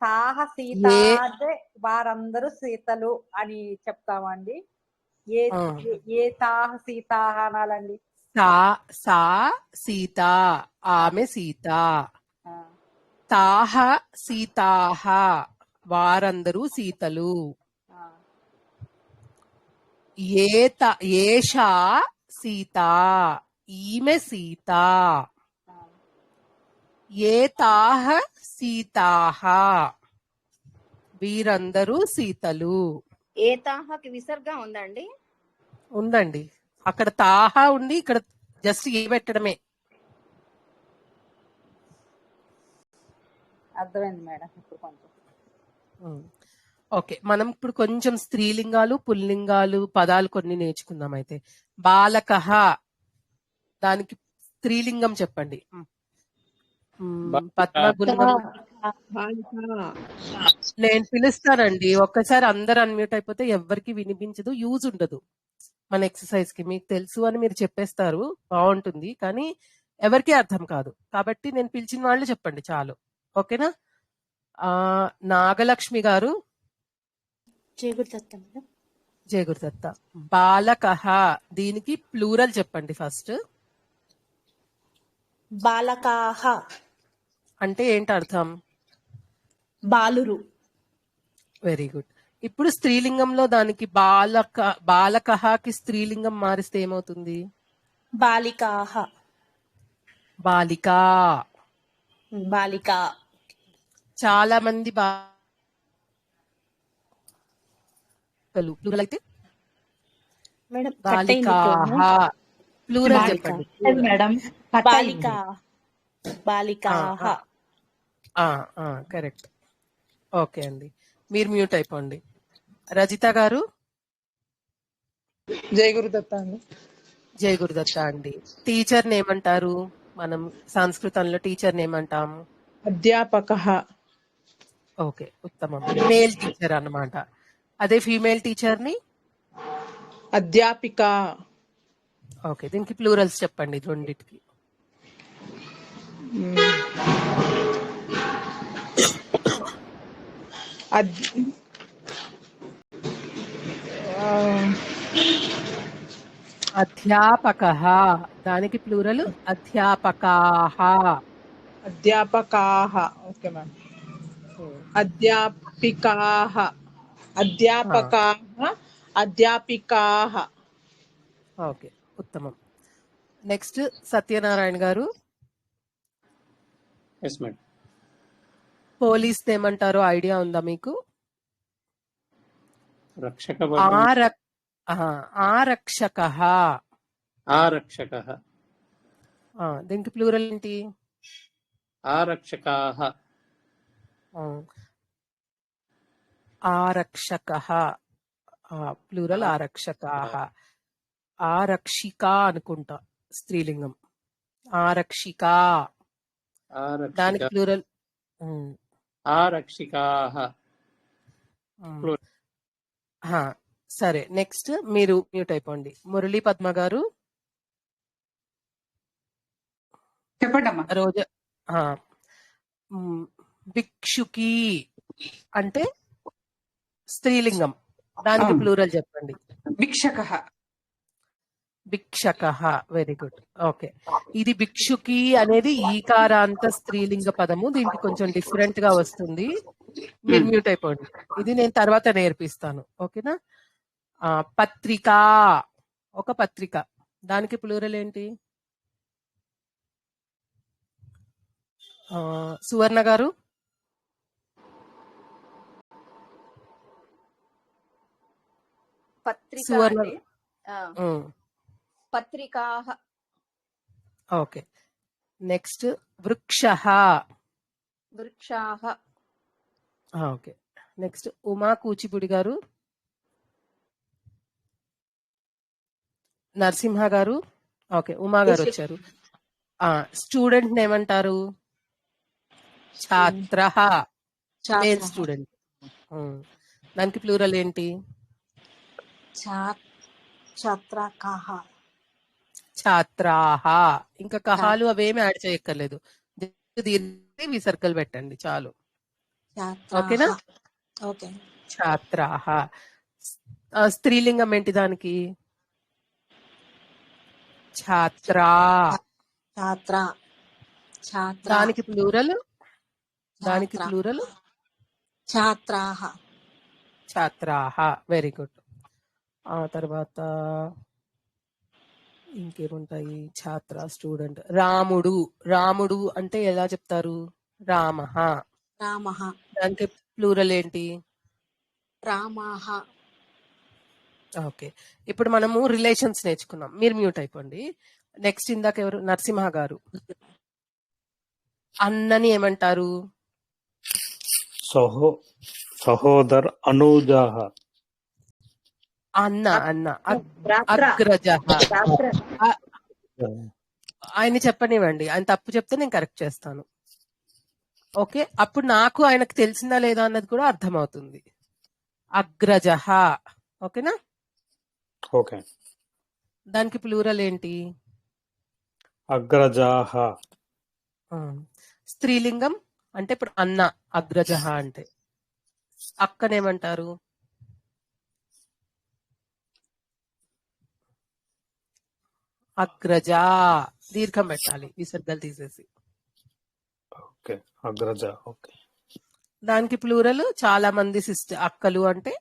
తాహ సీత అంటే వారందరూ సీతలు అని చెప్తామండి. ఏ తాహ సీతాహ అనాలండి? సా సీత, ఆమె సీత. తాహ సీతాహ, వారందరూ సీతలు. ఏషా సీత, ఈమె సీత. ఏతాహ సీతాహ, వీరందరూ సీతలు. ఏ తాహకి విసర్గ ఉందండి? ఉందండి. అక్కడ తాహ ఉండి ఇక్కడ జస్ట్ ఏ పెట్టడమే. అర్థమైంది మేడం ఇప్పుడు కొంచెం. ఓకే, మనం ఇప్పుడు కొంచెం స్త్రీలింగాలు పుల్లింగాలు పదాలు కొన్ని నేర్చుకుందాం. అయితే బాలకహ, దానికి స్త్రీలింగం చెప్పండి. పద్మ నేను పిలుస్తానండి, ఒక్కసారి అందరు అన్మ్యూట్ అయిపోతే ఎవరికి వినిపించదు, యూజ్ ఉండదు మన ఎక్సర్సైజ్ కి. మీకు తెలుసు అని మీరు చెప్పేస్తారు, బాగుంటుంది, కానీ ఎవరికి అర్థం కాదు. కాబట్టి నేను పిలిచిన వాళ్ళు చెప్పండి చాలు. ఓకేనా? నాగలక్ష్మి గారు. జయగురుదత్త. బాలకహ, దీనికి ప్లూరల్ చెప్పండి ఫస్ట్. బాలకాహ అంటే ఏంటి అర్థం? బాలురు. Very good. ఇప్పుడు స్త్రీలింగంలో దానికి బాలకహకి స్త్రీలింగం మారిస్తే ఏమవుతుంది? బాలికాహ. బాలికా. బాలికా. చాలా మంది ప్లూరల్ అయితే బాలికాహ. ప్లూరల్ చెప్పండి మేడం. బాలికాహ. కరెక్ట్. ఓకే అండి, మీరు మ్యూట్ అయిపోండి. రజిత గారు. జయ గురుదత్త అండి. జయ గురుదత్త అండి. టీచర్ ఏమంటారు? మనం సంస్కృతంలో టీచర్ని ఏమంటాం? అధ్యాపకః. ఓకే, ఉత్తమం. మేల్ టీచర్ అన్నమాట. అదే ఫీమేల్ టీచర్ ని అధ్యాపిక. ఓకే, దీనికి ప్లూరల్స్ చెప్పండి రెండిటికి. అధ్యాపకః, దానికి ప్లూరల్ అధ్యాపకాః. అధ్యాపకాః. Okay ma'am. అధ్యాపికాః, అధ్యాపకాః, అధ్యాపికాః. ఓకే, ఉత్తమం. Next Satyanarayana garu, yes madam. Police ఏమంటారో ఐడియా ఉందా మీకు? రక్షక ఆరక్షకః. ఆరక్షకః. దీనికి ప్లూరల్ ఏంటి? ఆరక్షకాః. ఆరక్షకః, ప్లూరల్ ఆరక్షకాః. ఆరక్షికా అనుకుంటా స్త్రీలింగం. ఆరక్షికా, దానికి ప్లూరల్ ఆరక్షికాః. సరే, నెక్స్ట్ మీరు మ్యూట్ అయిపోండి. మురళీ పద్మ గారు చెప్పండమ్మా. రోజా, భిక్షుకి అంటే స్త్రీలింగం, దానికి ప్లూరల్ చెప్పండి. భిక్షకః. భిక్షకః, వెరీ గుడ్. ఓకే, ఇది భిక్షుకి అనేది ఈకారాంత స్త్రీలింగ పదము. దీనికి కొంచెం డిఫరెంట్ గా వస్తుంది. మీరు మ్యూట్ అయిపోండి. ఇది నేను తర్వాత నేర్పిస్తాను, ఓకేనా? పత్రిక, ఒక పత్రిక, దానికి ప్లూరల్ ఏంటి? సువర్ణ గారు, పత్రిక సువర్ణ. అంటే పత్రికాః. ఓకే, నెక్స్ట్ వృక్షః. వృక్షాః. Okay, next Uma Kuchipudi garu. Narasimha garu. Okay, Uma garu వచ్చారు. స్టూడెంట్ ఏమంటారు? ఛాత్రః, మేల్ స్టూడెంట్. దానికి ప్లూరల్ ఏంటి? ఛాత్రకాః. ఛాత్రాః. ఇంకా కహాలు అవేమి యాడ్ చేయక్కర్లేదు, దీన్ని విసర్గలు పెట్టండి చాలు, ఓకేనా? ఓకే. ఛాత్రాః. స్త్రీలింగం ఏంటి దానికి? ఛాత్రా. దానికి ప్లూరల్, దానికి ప్లూరల్ ఛాత్రాః. ఛాత్రాః, వెరీ గుడ్. ఆ తర్వాత ఇంకేముంటాయి? ఛాత్ర, స్టూడెంట్. రాముడు, రాముడు అంటే ఎలా చెప్తారు? రామః. రామః. దానికి ప్లూరల్ ఏంటి? రామాః. ఓకే, ఇప్పుడు మనము రిలేషన్స్ నేర్చుకున్నాం. మీరు మ్యూట్ అయిపోండి. నెక్స్ట్ ఇందాక ఎవరు? నరసింహ గారు. అన్నని ఏమంటారు? సహోదర్ అనుజాః. అన్న, అన్న. అగ్రజః. ఆయన చెప్పనివ్వండి, ఆయన తప్పు చెప్తే నేను కరెక్ట్ చేస్తాను. ఓకే, అప్పుడు నాకు ఆయనకు తెలిసిందా లేదా అన్నది కూడా అర్థమవుతుంది. అగ్రజః, ఓకేనా? ఓకే. దానికి ప్లూరల్ ఏంటి? అగ్రజాః. స్త్రీలింగం అంటే ఇప్పుడు అన్న, అగ్రజః అంటే. అక్కనేమంటారు? అగ్రజ. దీర్ఘం పెట్టాలి, విసర్గలు తీసేసి. ఓకే, అగ్రజ. ఓకే. దానికి ప్లూరల్ చాలా మంది సిస్టర్, అక్కలు అంటే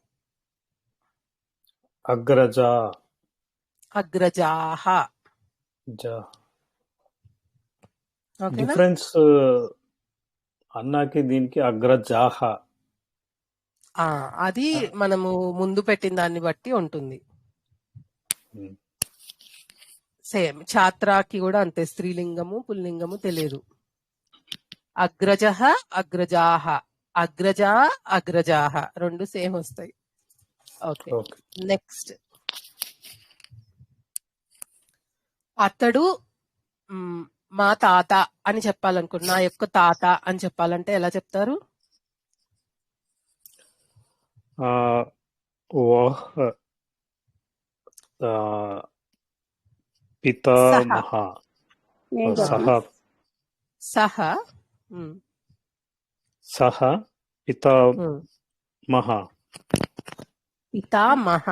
అగ్రజ. అగ్రజాః. డిఫరెన్స్ అన్నాకి దీనికి అగ్రజాః. అది మనము ముందు పెట్టిన దాన్ని బట్టి ఉంటుంది. సేమ్ ఛాత్రాకి కూడా అంతే, స్త్రీలింగము పుల్లింగము తెలియదు. అగ్రజః, అగ్రజాః, అగ్రజ, అగ్రజాః రెండు సేమ్ వస్తాయి. Okay, next. అతడు మా తాత అని చెప్పాలనుకుంటున్నా, నా యొక్క తాత అని చెప్పాలంటే ఎలా చెప్తారు? वह पितामह सह సహ सह पितामह పితామహ.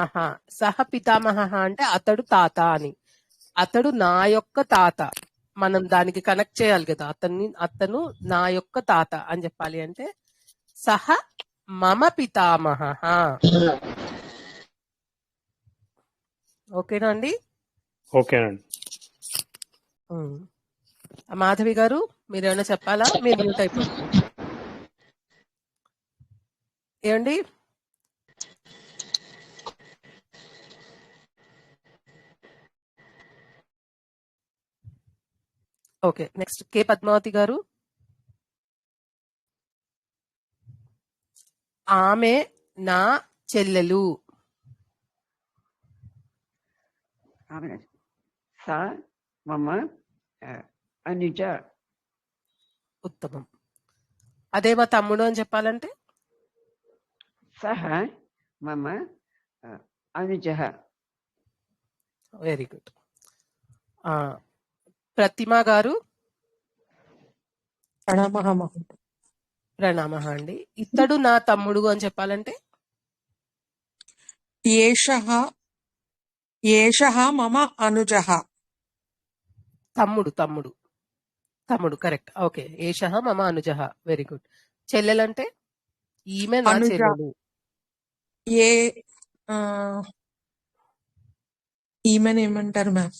సహ పితామహ అంటే అతడు తాత అని. అతడు నా యొక్క తాత. మనం దానికి కనెక్ట్ చేయాలి కదా, అతను నా యొక్క తాత అని చెప్పాలి అంటే సహ మమ పితామహ. ఓకేనా అండి? ఓకేనండి. మాధవి గారు మీరేమైనా చెప్పాలా? మీరు మ్యూట్ అయిపోతుంది. ఏమండి? ఓకే, నెక్స్ట్ కే పద్మావతి గారు. ఆమె నా చెల్లెలు. సా మమ అనుజ. ఉత్తమం. అదే మా తమ్ముడు అని చెప్పాలంటే సహ మమ అనుజ. Very good. ప్రతిమ గారు. ప్రణామ అండి. ఇతడు నా తమ్ముడు అని చెప్పాలంటే ఏషః మమ అనుజః. తమ్ముడు తమ్ముడు తమ్ముడు కరెక్ట్. ఓకే, ఏషః మమ అనుజః. Very good. చెల్లెలంటే ఈమె నా అనుజ. చెల్లెలు. ఈమెను ఏమంటారు మ్యామ్?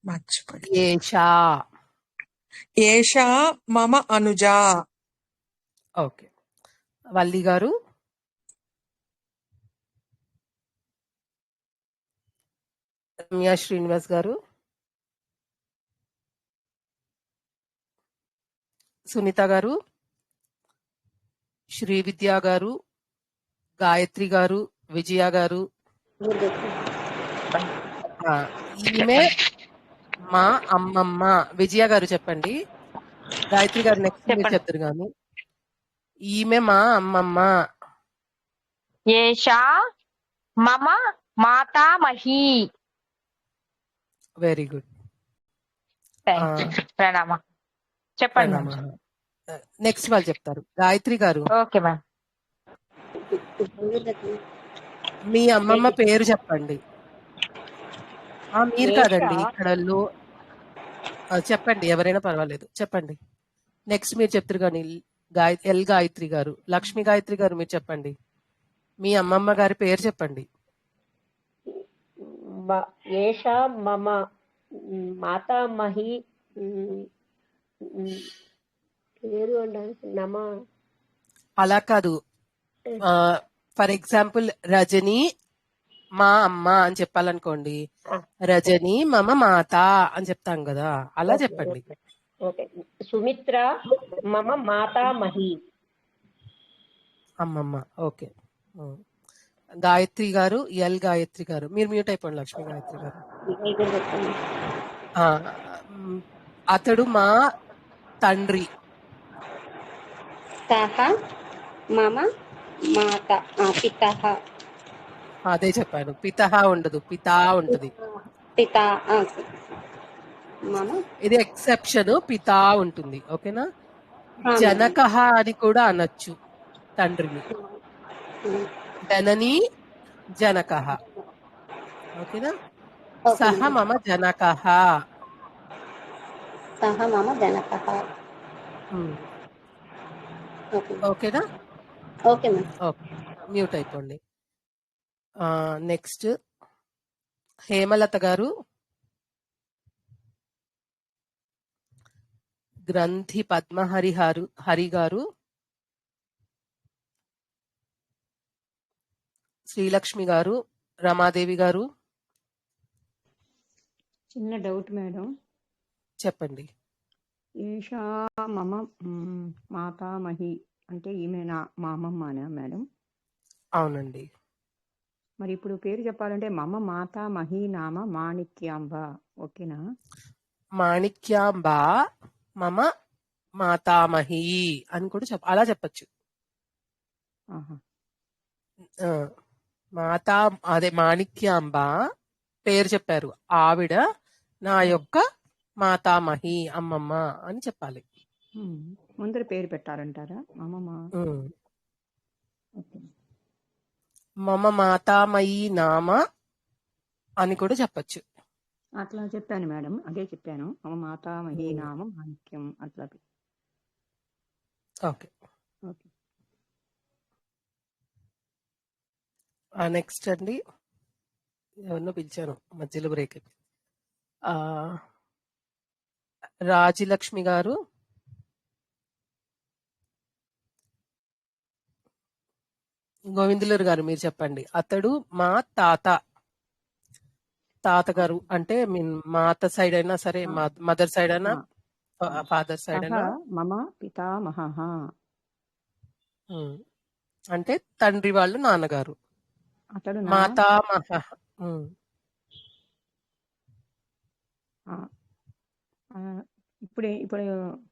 మర్చిపోయి. ఏషా. ఏషా మమ అనుజ. ఓకే. వల్లి గారు. రమ్య శ్రీనివాస్ గారు. సునీత గారు. శ్రీ విద్యా గారు. గాయత్రి గారు. విజయ గారు. ఈమె మా అమ్మమ్మ. విజయ గారు చెప్పండి. గాయత్రి గారు నెక్స్ట్ మీరు చెప్తారు కానీ. ఈమె మా అమ్మమ్మ. ఏషా మమ మాతామహి. Very good. ప్రణామ. చెప్పండి. నెక్స్ట్ వాళ్ళు చెప్తారు. గాయత్రి గారు. Okay ma'am. మీ అమ్మమ్మ పేరు చెప్పండి. మీరు కాదండి, ఇక్కడ చెప్పండి, ఎవరైనా పర్వాలేదు చెప్పండి. నెక్స్ట్ మీరు చెప్తారు కానీ ఎల్ గాయత్రి గారు. లక్ష్మి గాయత్రి గారు మీరు చెప్పండి. మీ అమ్మమ్మ గారి పేరు చెప్పండి. ఏషా మమ మాతామహి పేరు నమ. అలా కాదు. ఫర్ ఎగ్జాంపుల్ రజని మా అమ్మ అని చెప్పాలనుకోండి, రజని మమ మాత అని చెప్తాం కదా, అలా చెప్పండి. ఓకే. సుమిత్ర మమ మాతామహి. అమ్మమ్మ. ఓకే. గాయత్రి గారు. ఎల్ గాయత్రి గారు మీరు మ్యూట్ అయిపోండి. లక్ష్మి గాయత్రి గారు. అతడు మా తండ్రి. మమ మాత పితః. అదే చెప్పాను, పితః ఉండదు, పితా ఉంటది. పితా. ఇది ఎక్సెప్షన్, పితా ఉంటుంది. ఓకేనా? జనకః అని కూడా అనొచ్చు తండ్రిని. జనని జనకః. ఓకేనా? సహ మమ జనకః. సహ మమ జనకః. ఓకేనా? Okay ma'am. ఓకే, మ్యూట్ అయిపోండి. నెక్స్ట్ హేమలత గారు. గ్రంథి పద్మహరి హరి గారు. శ్రీలక్ష్మి గారు. రమాదేవి గారు. చిన్న డౌట్ మేడం. చెప్పండి. ఈషా మమ మాతామహి అంటే ఈమె మా అమ్మమ్మనా మేడం? అవునండి. మరి ఇప్పుడు పేరు చెప్పాలంటే మమ మాతామహి నామ మాణిక్యాంబ. ఓకేనా? మాణిక్యాంబా మమ మాతామహి అని కూడా అలా చెప్పచ్చు. ఆహా. మాతా అదే మాణిక్యాంబ పేరు చెప్పారు, ఆవిడ నా యొక్క మాతామహి అమ్మమ్మ అని చెప్పాలి. ముందర పేరు పెట్టారంటారా అమ్మమ్మ? మమ మాతామహి నామ అని కూడా చెప్పచ్చు. అట్లా చెప్పాను మేడం, అదే చెప్పాను. మమ మాతామహి నామ మాణిక్యం అట్లా. ఓకే. ఓకే. నెక్స్ట్ అండి, ఎవరినో పిలిచాను మధ్యలో బ్రేక్. రాజలక్ష్మి గారు, గోవిందులూరు గారు మీరు చెప్పండి. అతడు మా తాతగారు అంటే మీన్ మాత సైడ్ అయినా సరే, మదర్ సైడ్ అయినా ఫాదర్ సైడ్ అయినా. మమ పితామహః అంటే తండ్రి వాళ్ళు నాన్నగారు. అతడు మాతామహ. ఇప్పుడు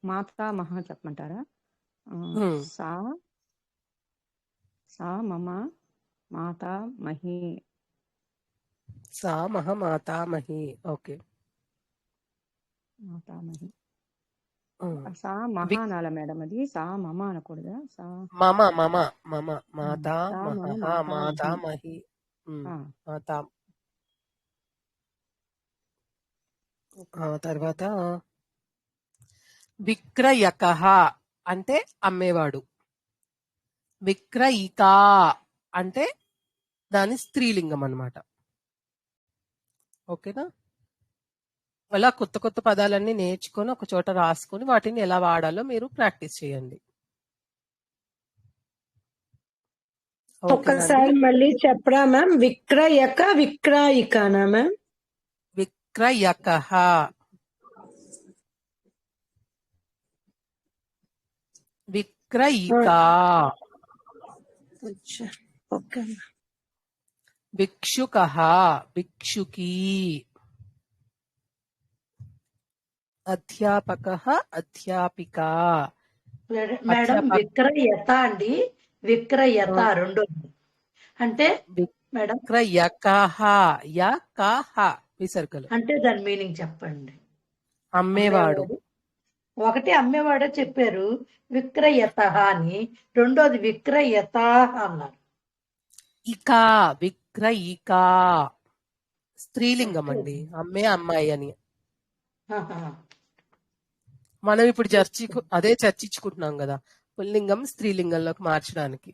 మాతామహ చెప్పమంటారా? సా మమ మాతామహి. సా మహ మాతామహి. ఓకే. మాతామహి. సా మహ అనాల మేడం, అది సా మమ అనకూడదా? సా మమ మమ మమ మాతామహి. మాతా. తర్వాత విక్రయకః అంటే అమ్మేవాడు. విక్రయికా అంటే దాని స్త్రీలింగం అన్నమాట. ఓకేనా? అలా కొత్త కొత్త పదాలన్నీ నేర్చుకొని ఒక చోట రాసుకొని వాటిని ఎలా వాడాలో మీరు ప్రాక్టీస్ చేయండి. ఒక్కసారి మళ్ళీ చెప్పరా మ్యామ్? విక్రయక విక్రయికనా మ్యామ్? విక్రయకః. విక్రయికా. ఓకే. భిక్షుకః భిక్షుకీ. అధ్యాపకః అధ్యాపికా. మేడం విక్రయత అండి, విక్రయత రెండోది అంటే మేడం విక్రయకః యకః విసర్గలు అంటే దాని మీనింగ్ చెప్పండి. అమ్మేవాడు. ఒకటి అమ్మేవాడే చెప్పారు విక్రయత అని, రెండోది విక్రయత అన్నారు. ఇకా విక్రయికా స్త్రీలింగం అండి, అమ్మే అమ్మాయి అని. మనం ఇప్పుడు అదే చర్చించుకుంటున్నాం కదా, పుల్లింగం స్త్రీలింగంలోకి మార్చడానికి.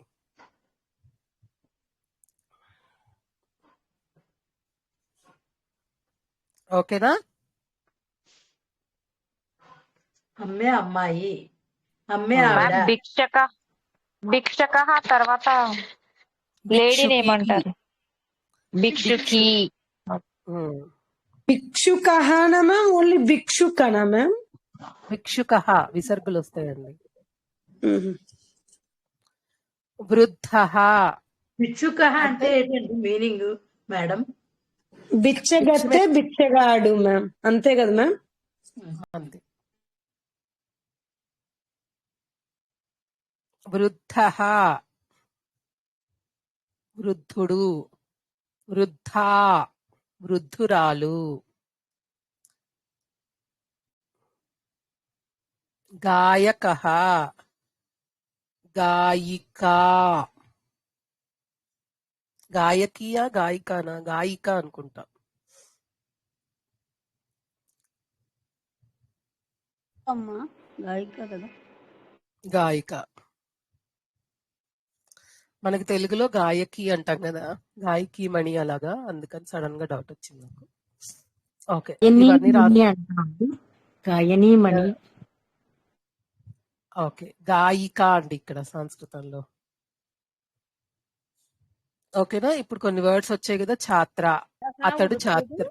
ఓకేనా? అమ్మే అమ్మాయి, అమ్మే ఆవిడ. భిక్షక తర్వాత లేడీని ఏమంటారు? భిక్షుకి. భిక్షుకహానా మ్యామ్? ఓన్లీ భిక్షుకనా మ్యామ్? భిక్షుకః విసర్గలు వస్తాయండి. వృద్ధః. భిక్షుకః అంటే ఏంటండి మీనింగ్ మేడం? బిచ్చగత్తే బిచ్చగాడు మ్యామ్, అంతే కదా మ్యామ్? అంతే. వృద్ధః వృద్ధుడు. వృద్ధా వృద్ధురాలు. గాయకః గాయికా. గాయకీయా గాయికానా? గాయిక అనుకుంటా. అమ్మా గాయిక కదా. గాయిక. మనకి తెలుగులో గాయకి అంటాం కదా, గాయకి మణి అలాగా, అందుకని సడన్ గా డౌట్ వచ్చింది నాకు. ఓకే. గాయని మణి. ఓకే. గాయిక అండి ఇక్కడ సంస్కృతంలో. ఓకేనా? ఇప్పుడు కొన్ని వర్డ్స్ వచ్చాయి కదా. ఛాత్ర, అతడు ఛాత్ర.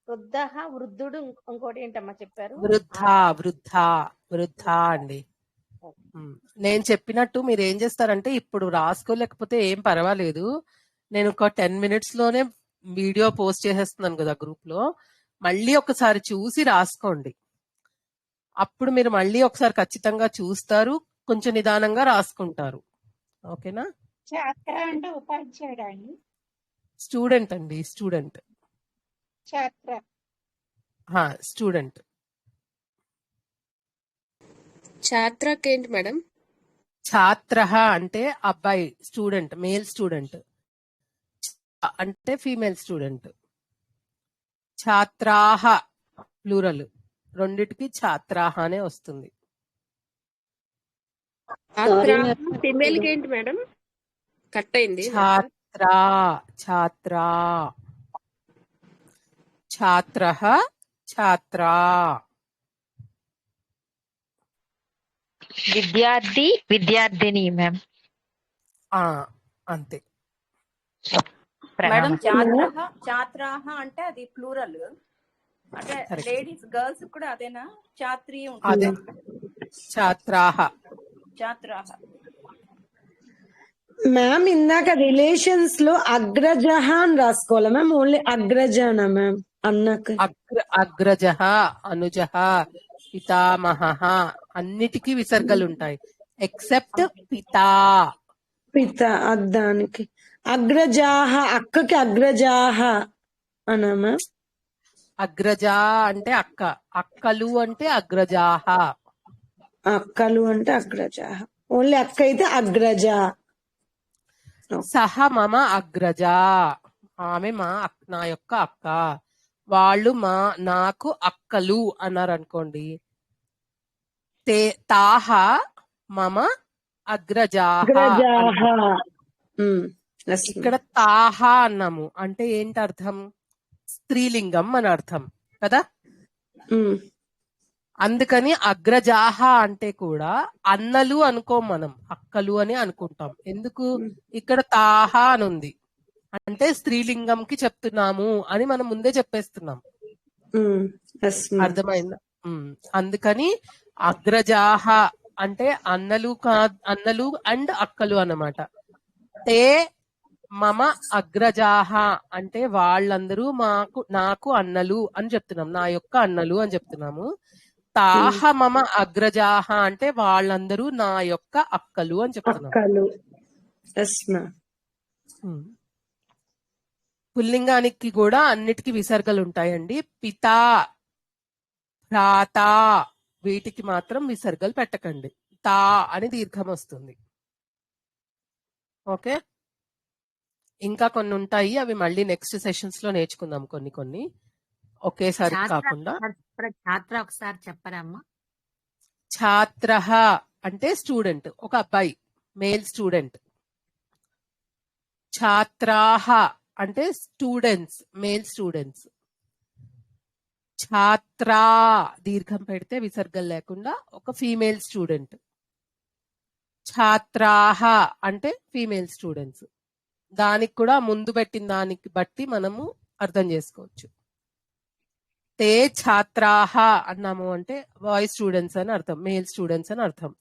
వృద్ధ వృద్ధుడు, ఇంకోటి ఏంటమ్మా చెప్పారు? వృద్ధా వృద్ధా వృద్ధా అండి. నేను చెప్పినట్టు మీరు ఏం చేస్తారంటే, ఇప్పుడు రాసుకోలేకపోతే ఏం పర్వాలేదు, నేను ఒక 10 minutes లోనే వీడియో పోస్ట్ చేసేస్తున్నాను కదా గ్రూప్ లో. మళ్ళీ ఒకసారి చూసి రాసుకోండి. అప్పుడు మీరు మళ్ళీ ఒకసారి ఖచ్చితంగా చూస్తారు, కొంచెం నిదానంగా రాసుకుంటారు. ఓకేనా? ఛాత్ర అంటే ఉపాధ్యాయుడు అండి. స్టూడెంట్ అండి, స్టూడెంట్. ఛాత్ర స్టూడెంట్. ఛాత్రకేంటి మేడం? ఛాత్ర అంటే అబ్బాయి, స్టూడెంట్, మేల్ స్టూడెంట్. అంటే ఫీమేల్ స్టూడెంట్. ఛాత్రాహ ప్లూరల్, రెండిటికి ఛాత్రాహ అనే వస్తుంది. ఫిమేల్ కి ఏంటి మేడం? కట్ అయింది. ఛాత్రా, ఛాత్రా, ఛాత్రః, ఛాత్రా. విద్యార్థి, విద్యార్థిని మ్యామ్. అంతే మేడం. ఛాత్రాహ అంటే అది ప్లూరల్, అంటే లేడీస్ గర్ల్స్ కూడా అదేనా? ఛాత్రి అదే, ఛాత్రాహ. ఛాత్రాహ. మ్యామ్ ఇందాక రిలేషన్స్ లో అగ్రజహ అని రాసుకోవాలా మ్యామ్? ఓన్లీ అగ్రజనా మ్యామ్? అన్నకు అగ్రజః, అనుజః, పితామహః అన్నిటికీ విసర్గలు ఉంటాయి ఎక్సెప్ట్ పితా. పిత దానికి అగ్రజాహ, అక్కకి అగ్రజాహ అనా మ్యామ్? అగ్రజా అంటే అక్క, అక్కలు అంటే అగ్రజాహ. అక్కలు అంటే అగ్రజాహ. ఓన్లీ అక్క అయితే అగ్రజ. సహ మమ అగ్రజా, ఆమె నా యొక్క అక్క. వాళ్ళు నాకు అక్కలు అన్నారు అనుకోండి. తాహ మమ అగ్రజాహ. ఇక్కడ తాహ అన్నాము అంటే ఏంటి అర్థం? స్త్రీలింగం అని అర్థం కదా. అందుకని అగ్రజాహ అంటే కూడా అన్నలు అనుకోం మనం, అక్కలు అని అనుకుంటాం. ఎందుకు? ఇక్కడ తాహ అని ఉంది అంటే స్త్రీలింగం కి చెప్తున్నాము అని మనం ముందే చెప్పేస్తున్నాం. అర్థమైందా? అందుకని అగ్రజాహ అంటే అన్నలు అన్నలు అండ్ అక్కలు అన్నమాట. తే మమ అగ్రజాహ అంటే వాళ్ళందరూ నాకు అన్నలు అని చెప్తున్నాం, నా యొక్క అన్నలు అని చెప్తున్నాము. తాహ మమ అగ్రజాహ అంటే వాళ్ళందరూ నా యొక్క అక్కలు అని చెప్తున్నాం. పుల్లింగానికి కూడా అన్నిటికీ విసర్గలు ఉంటాయండి. పితా, భ్రాత వీటికి మాత్రం విసర్గలు పెట్టకండి. తా అని దీర్ఘం వస్తుంది. ఓకే, ఇంకా కొన్ని ఉంటాయి, అవి మళ్ళీ నెక్స్ట్ సెషన్స్ లో నేర్చుకుందాం. కొన్ని ఒకేసారి కాకుండా. ఛాత్ర ఒకసారి చెప్పరామ్మా? ఛాత్ర అంటే స్టూడెంట్, ఒక అబ్బాయి, మేల్ స్టూడెంట్. ఛాత్రాహ అంటే స్టూడెంట్స్, మేల్ స్టూడెంట్స్. ఛాత్రా దీర్ఘం పెడితే విసర్గలు లేకుండా ఒక ఫీమేల్ స్టూడెంట్. ఛాత్రాహ అంటే ఫీమేల్ స్టూడెంట్స్. దానికి కూడా ముందు పెట్టిన దానికి బట్టి మనము అర్థం చేసుకోవచ్చు. తే ఛాత్రాహ అన్నాము అంటే బాయ్ స్టూడెంట్స్ అని అర్థం, మేల్ స్టూడెంట్స్ అని అర్థం.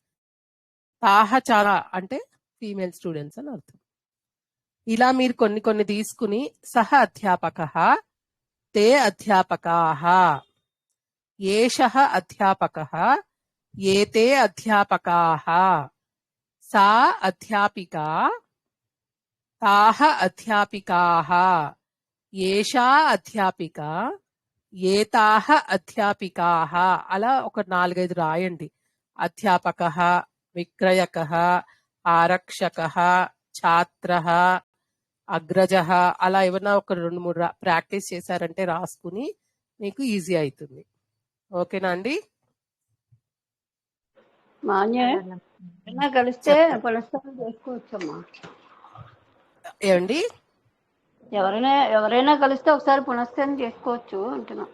తాహ చారా అంటే ఫీమేల్ స్టూడెంట్స్ అని అర్థం. ఇలా మీరు కొన్ని తీసుకుని సహ అధ్యాపకః, తే అధ్యాపకాః, ఏషః అధ్యాపకః, ఏతే అధ్యాపకాః, సా అధ్యాపికా, తాః అధ్యాపికాః, ఏషా అధ్యాపికా, ఏతాః అధ్యాపికాః. అలా ఒక 4-5 రాయండి. అధ్యాపకః, విక్రయకః, ఆరక్షకః, ఛాత్రః, అగ్రజః. అలా ఏమన్నా ఒక 2-3 ప్రాక్టీస్ చేశారంటే రాసుకుని మీకు ఈజీ అవుతుంది. ఓకేనా అండి? కలిస్తే పునఃస్థానం చేసుకోవచ్చమ్మా. ఏమండి? ఎవరైనా కలిస్తే ఒకసారి పునఃస్థానం చేసుకోవచ్చు అంటున్నా.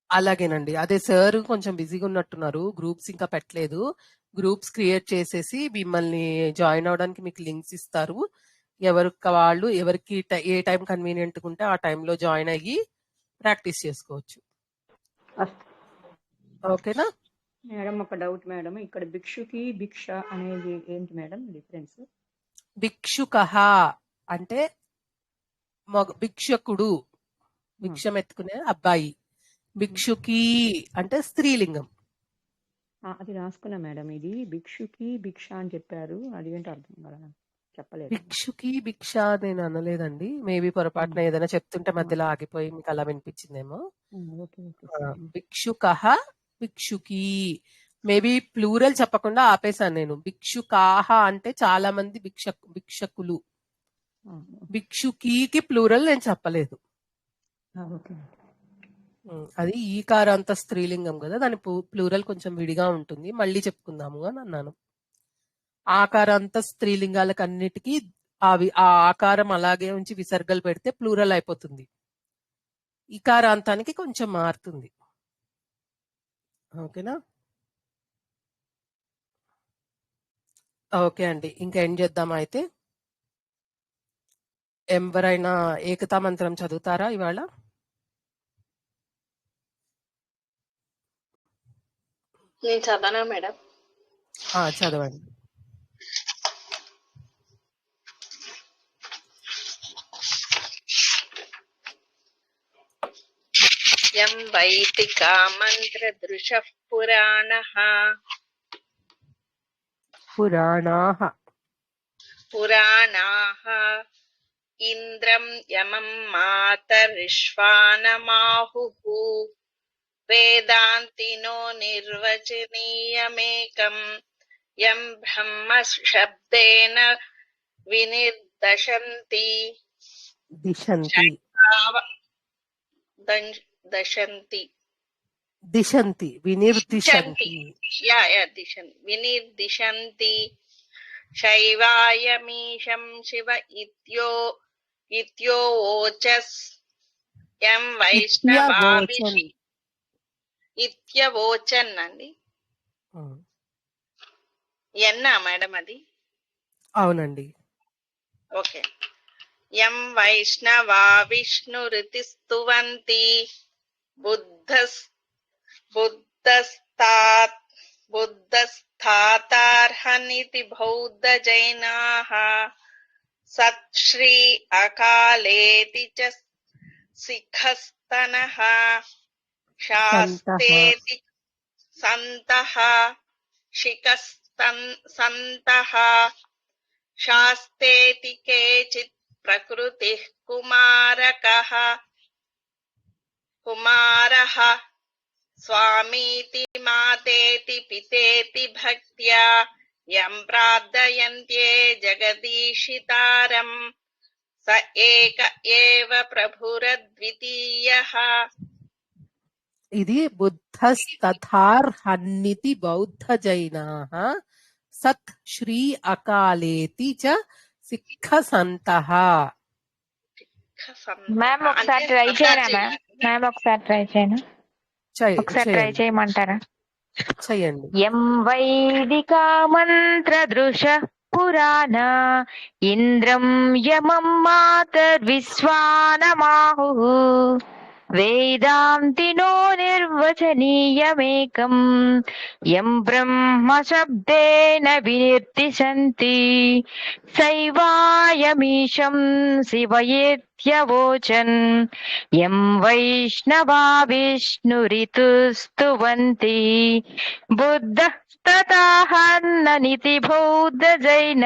అలాగేనండి. అదే సార్ కొంచెం బిజీగా ఉన్నట్టున్నారు, గ్రూప్స్ ఇంకా పెట్టలేదు. గ్రూప్స్ క్రియేట్ చేసేసి మిమ్మల్ని జాయిన్ అవడానికి మీకు లింక్స్ ఇస్తారు. ఎవరికి ఏ టైం కన్వీనియంట్ ఉంటే ఆ టైంలో జాయిన్ అయ్యి ప్రాక్టీస్ చేసుకోవచ్చు. ఓకేనా మేడం? ఒక డౌట్ మేడం, ఇక్కడ భిక్షుకి భిక్ష అనేది ఏంటి మేడం డిఫరెన్స్? భిక్షుకః అంటే భిక్షకుడు, భిక్షం ఎత్తుకునే అబ్బాయి. భిక్షుకి అంటే స్త్రీలింగం. అది రాసుకున్నా మేడం. ఇది భిక్షుకి భిక్ష అని చెప్పారు. అది ఏంటో అర్థం కదా చెప్పలేదు. భిక్షుకి భిక్ష నేను అనలేదండి. మేబీ పొరపాటున ఏదైనా చెప్తుంటే మధ్యలో ఆగిపోయి మీకు అలా వినిపించిందేమో. Okay okay. భిక్షుకః భిక్షుకి మేబీ ప్లూరల్ చెప్పకుండా ఆపేశాను నేను. భిక్షుకాహ అంటే చాలా మంది భిక్షకులు. భిక్షుకీకి ప్లూరల్ నేను చెప్పలేదు. ఓకే. అది ఈకారాంత స్త్రీలింగం కదా, దాని ప్లూరల్ కొంచెం విడిగా ఉంటుంది, మళ్ళీ చెప్పుకుందాము అని అన్నాను. ఆకారాంత స్త్రీలింగాలకు అన్నిటికీ అవి ఆ ఆకారం అలాగే ఉంచి విసర్గలు పెడితే ప్లూరల్ అయిపోతుంది. ఈకారాంతానికి కొంచెం మారుతుంది. ఓకేనా? ఓకే అండి, ఇంకా ఎండ్ చేద్దామా అయితే? ఎవరైనా ఏకతా మంత్రం చదువుతారా ఇవాళ? నేను చదవనా మేడం? చదవండి. యం వైదికా మంత్రదృశ పురాణః ఇంద్రం యమం మాతరిష్వానమాహుః వేదాంతినో నిర్వచనీయమేకం యం బ్రహ్మ శబ్దేన వినిర్దశంతి వినిర్దిశంతి శైవాయమీశం శివ ఇత్యోవోచస్ యం వైష్ణవాభిషి ఇత్యవోచన్ అండి. ఎన్నా మేడం అది? అవునండి. ఓకే. యం వైష్ణవా విష్ణురితిస్తువంతి బుద్ధస్థాతార్హనితి బౌద్ధ జైనాః సత్ శ్రీ అకాలేతి చ శిఖస్తనః శాస్తేతి సంతః శిఖస్తః శాస్తేతి కేచిత్ ప్రకృతిః కుమారః స్వామీతి మాతేతి పితేతి భక్త్యా యం ప్రార్థయంత్యే జగదీశితారం స ఏక ఏవ ప్రభురద్వితీయః. ఇది బుద్ధస్తథార్హన్నితి బౌద్ధ జైనాః సత్ శ్రీ అకాలేతి చ సిఖసంతః. మ్యామ్ ఒకసారి ట్రై చేయనా? ఒకసారి ట్రై చేయమంటారా? చేయండి. యం వైదికా మంత్రదృశ పురాణ ఇంద్రం యమం మాతర్విశ్వానమాహుః వేదాంతినో నిర్వచనీయమేకం యం బ్రహ్మ శబ్దేన వినిర్దిశంతి సైవాయమీశం శివయేత్యవోచన్ యం వైష్ణవా విష్ణురితుస్తువంతి బుద్ధస్తథాహన్ననితి బౌద్ధ జైన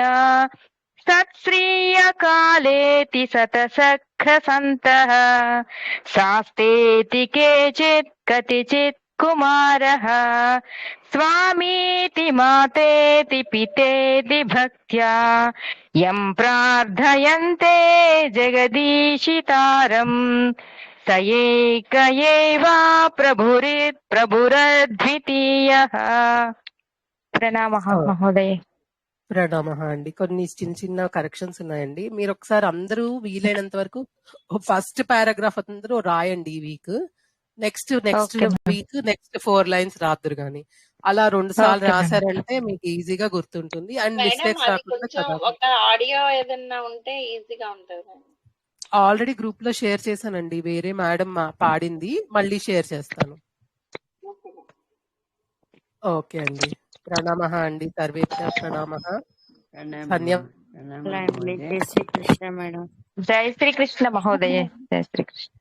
సత్శ్రీయకాలేతి సతసఖసంతః శాస్తేతి కేచిత్ కతిచిత్ కుమారః స్వామీతి మాతేతి పితేతి భక్త్యా యం ప్రార్థయంతే జగదీశితారం స ఏక ఏవ ప్రభురద్వితీయః. ప్రణామః మహోదయ. ప్రణామః అండి. కొన్ని చిన్న చిన్న కరెక్షన్స్ ఉన్నాయండి. మీరు ఒకసారి అందరూ వీలైనంత వరకు ఫస్ట్ పారాగ్రాఫ్ అందరూ రాయండి ఈ week. Next week next 4 lines రాదురు గాని అలా 2 సార్లు రాశారంటే మీకు ఈజీగా గుర్తుంటుంది అండ్ మిస్టేక్స్ రాకుండా చదవండి. ఒక ఆడియో ఏదన్నా ఉంటే ఈజీగా ఉంటుంది. ఆల్రెడీ గ్రూప్ లో షేర్ చేశానండి, వేరే మేడం పాడింది, మళ్ళీ షేర్ చేస్తాను. ఓకే అండి. ప్రణామః అండి. సర్వేభ్యః ప్రణామః. ధన్యవాదాలు. జై శ్రీకృష్ణ మేడం. జై శ్రీకృష్ణ మహోదయ. జై శ్రీకృష్ణ.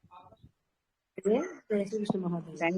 జయ శ్రీకృష్ణ మహోదయ.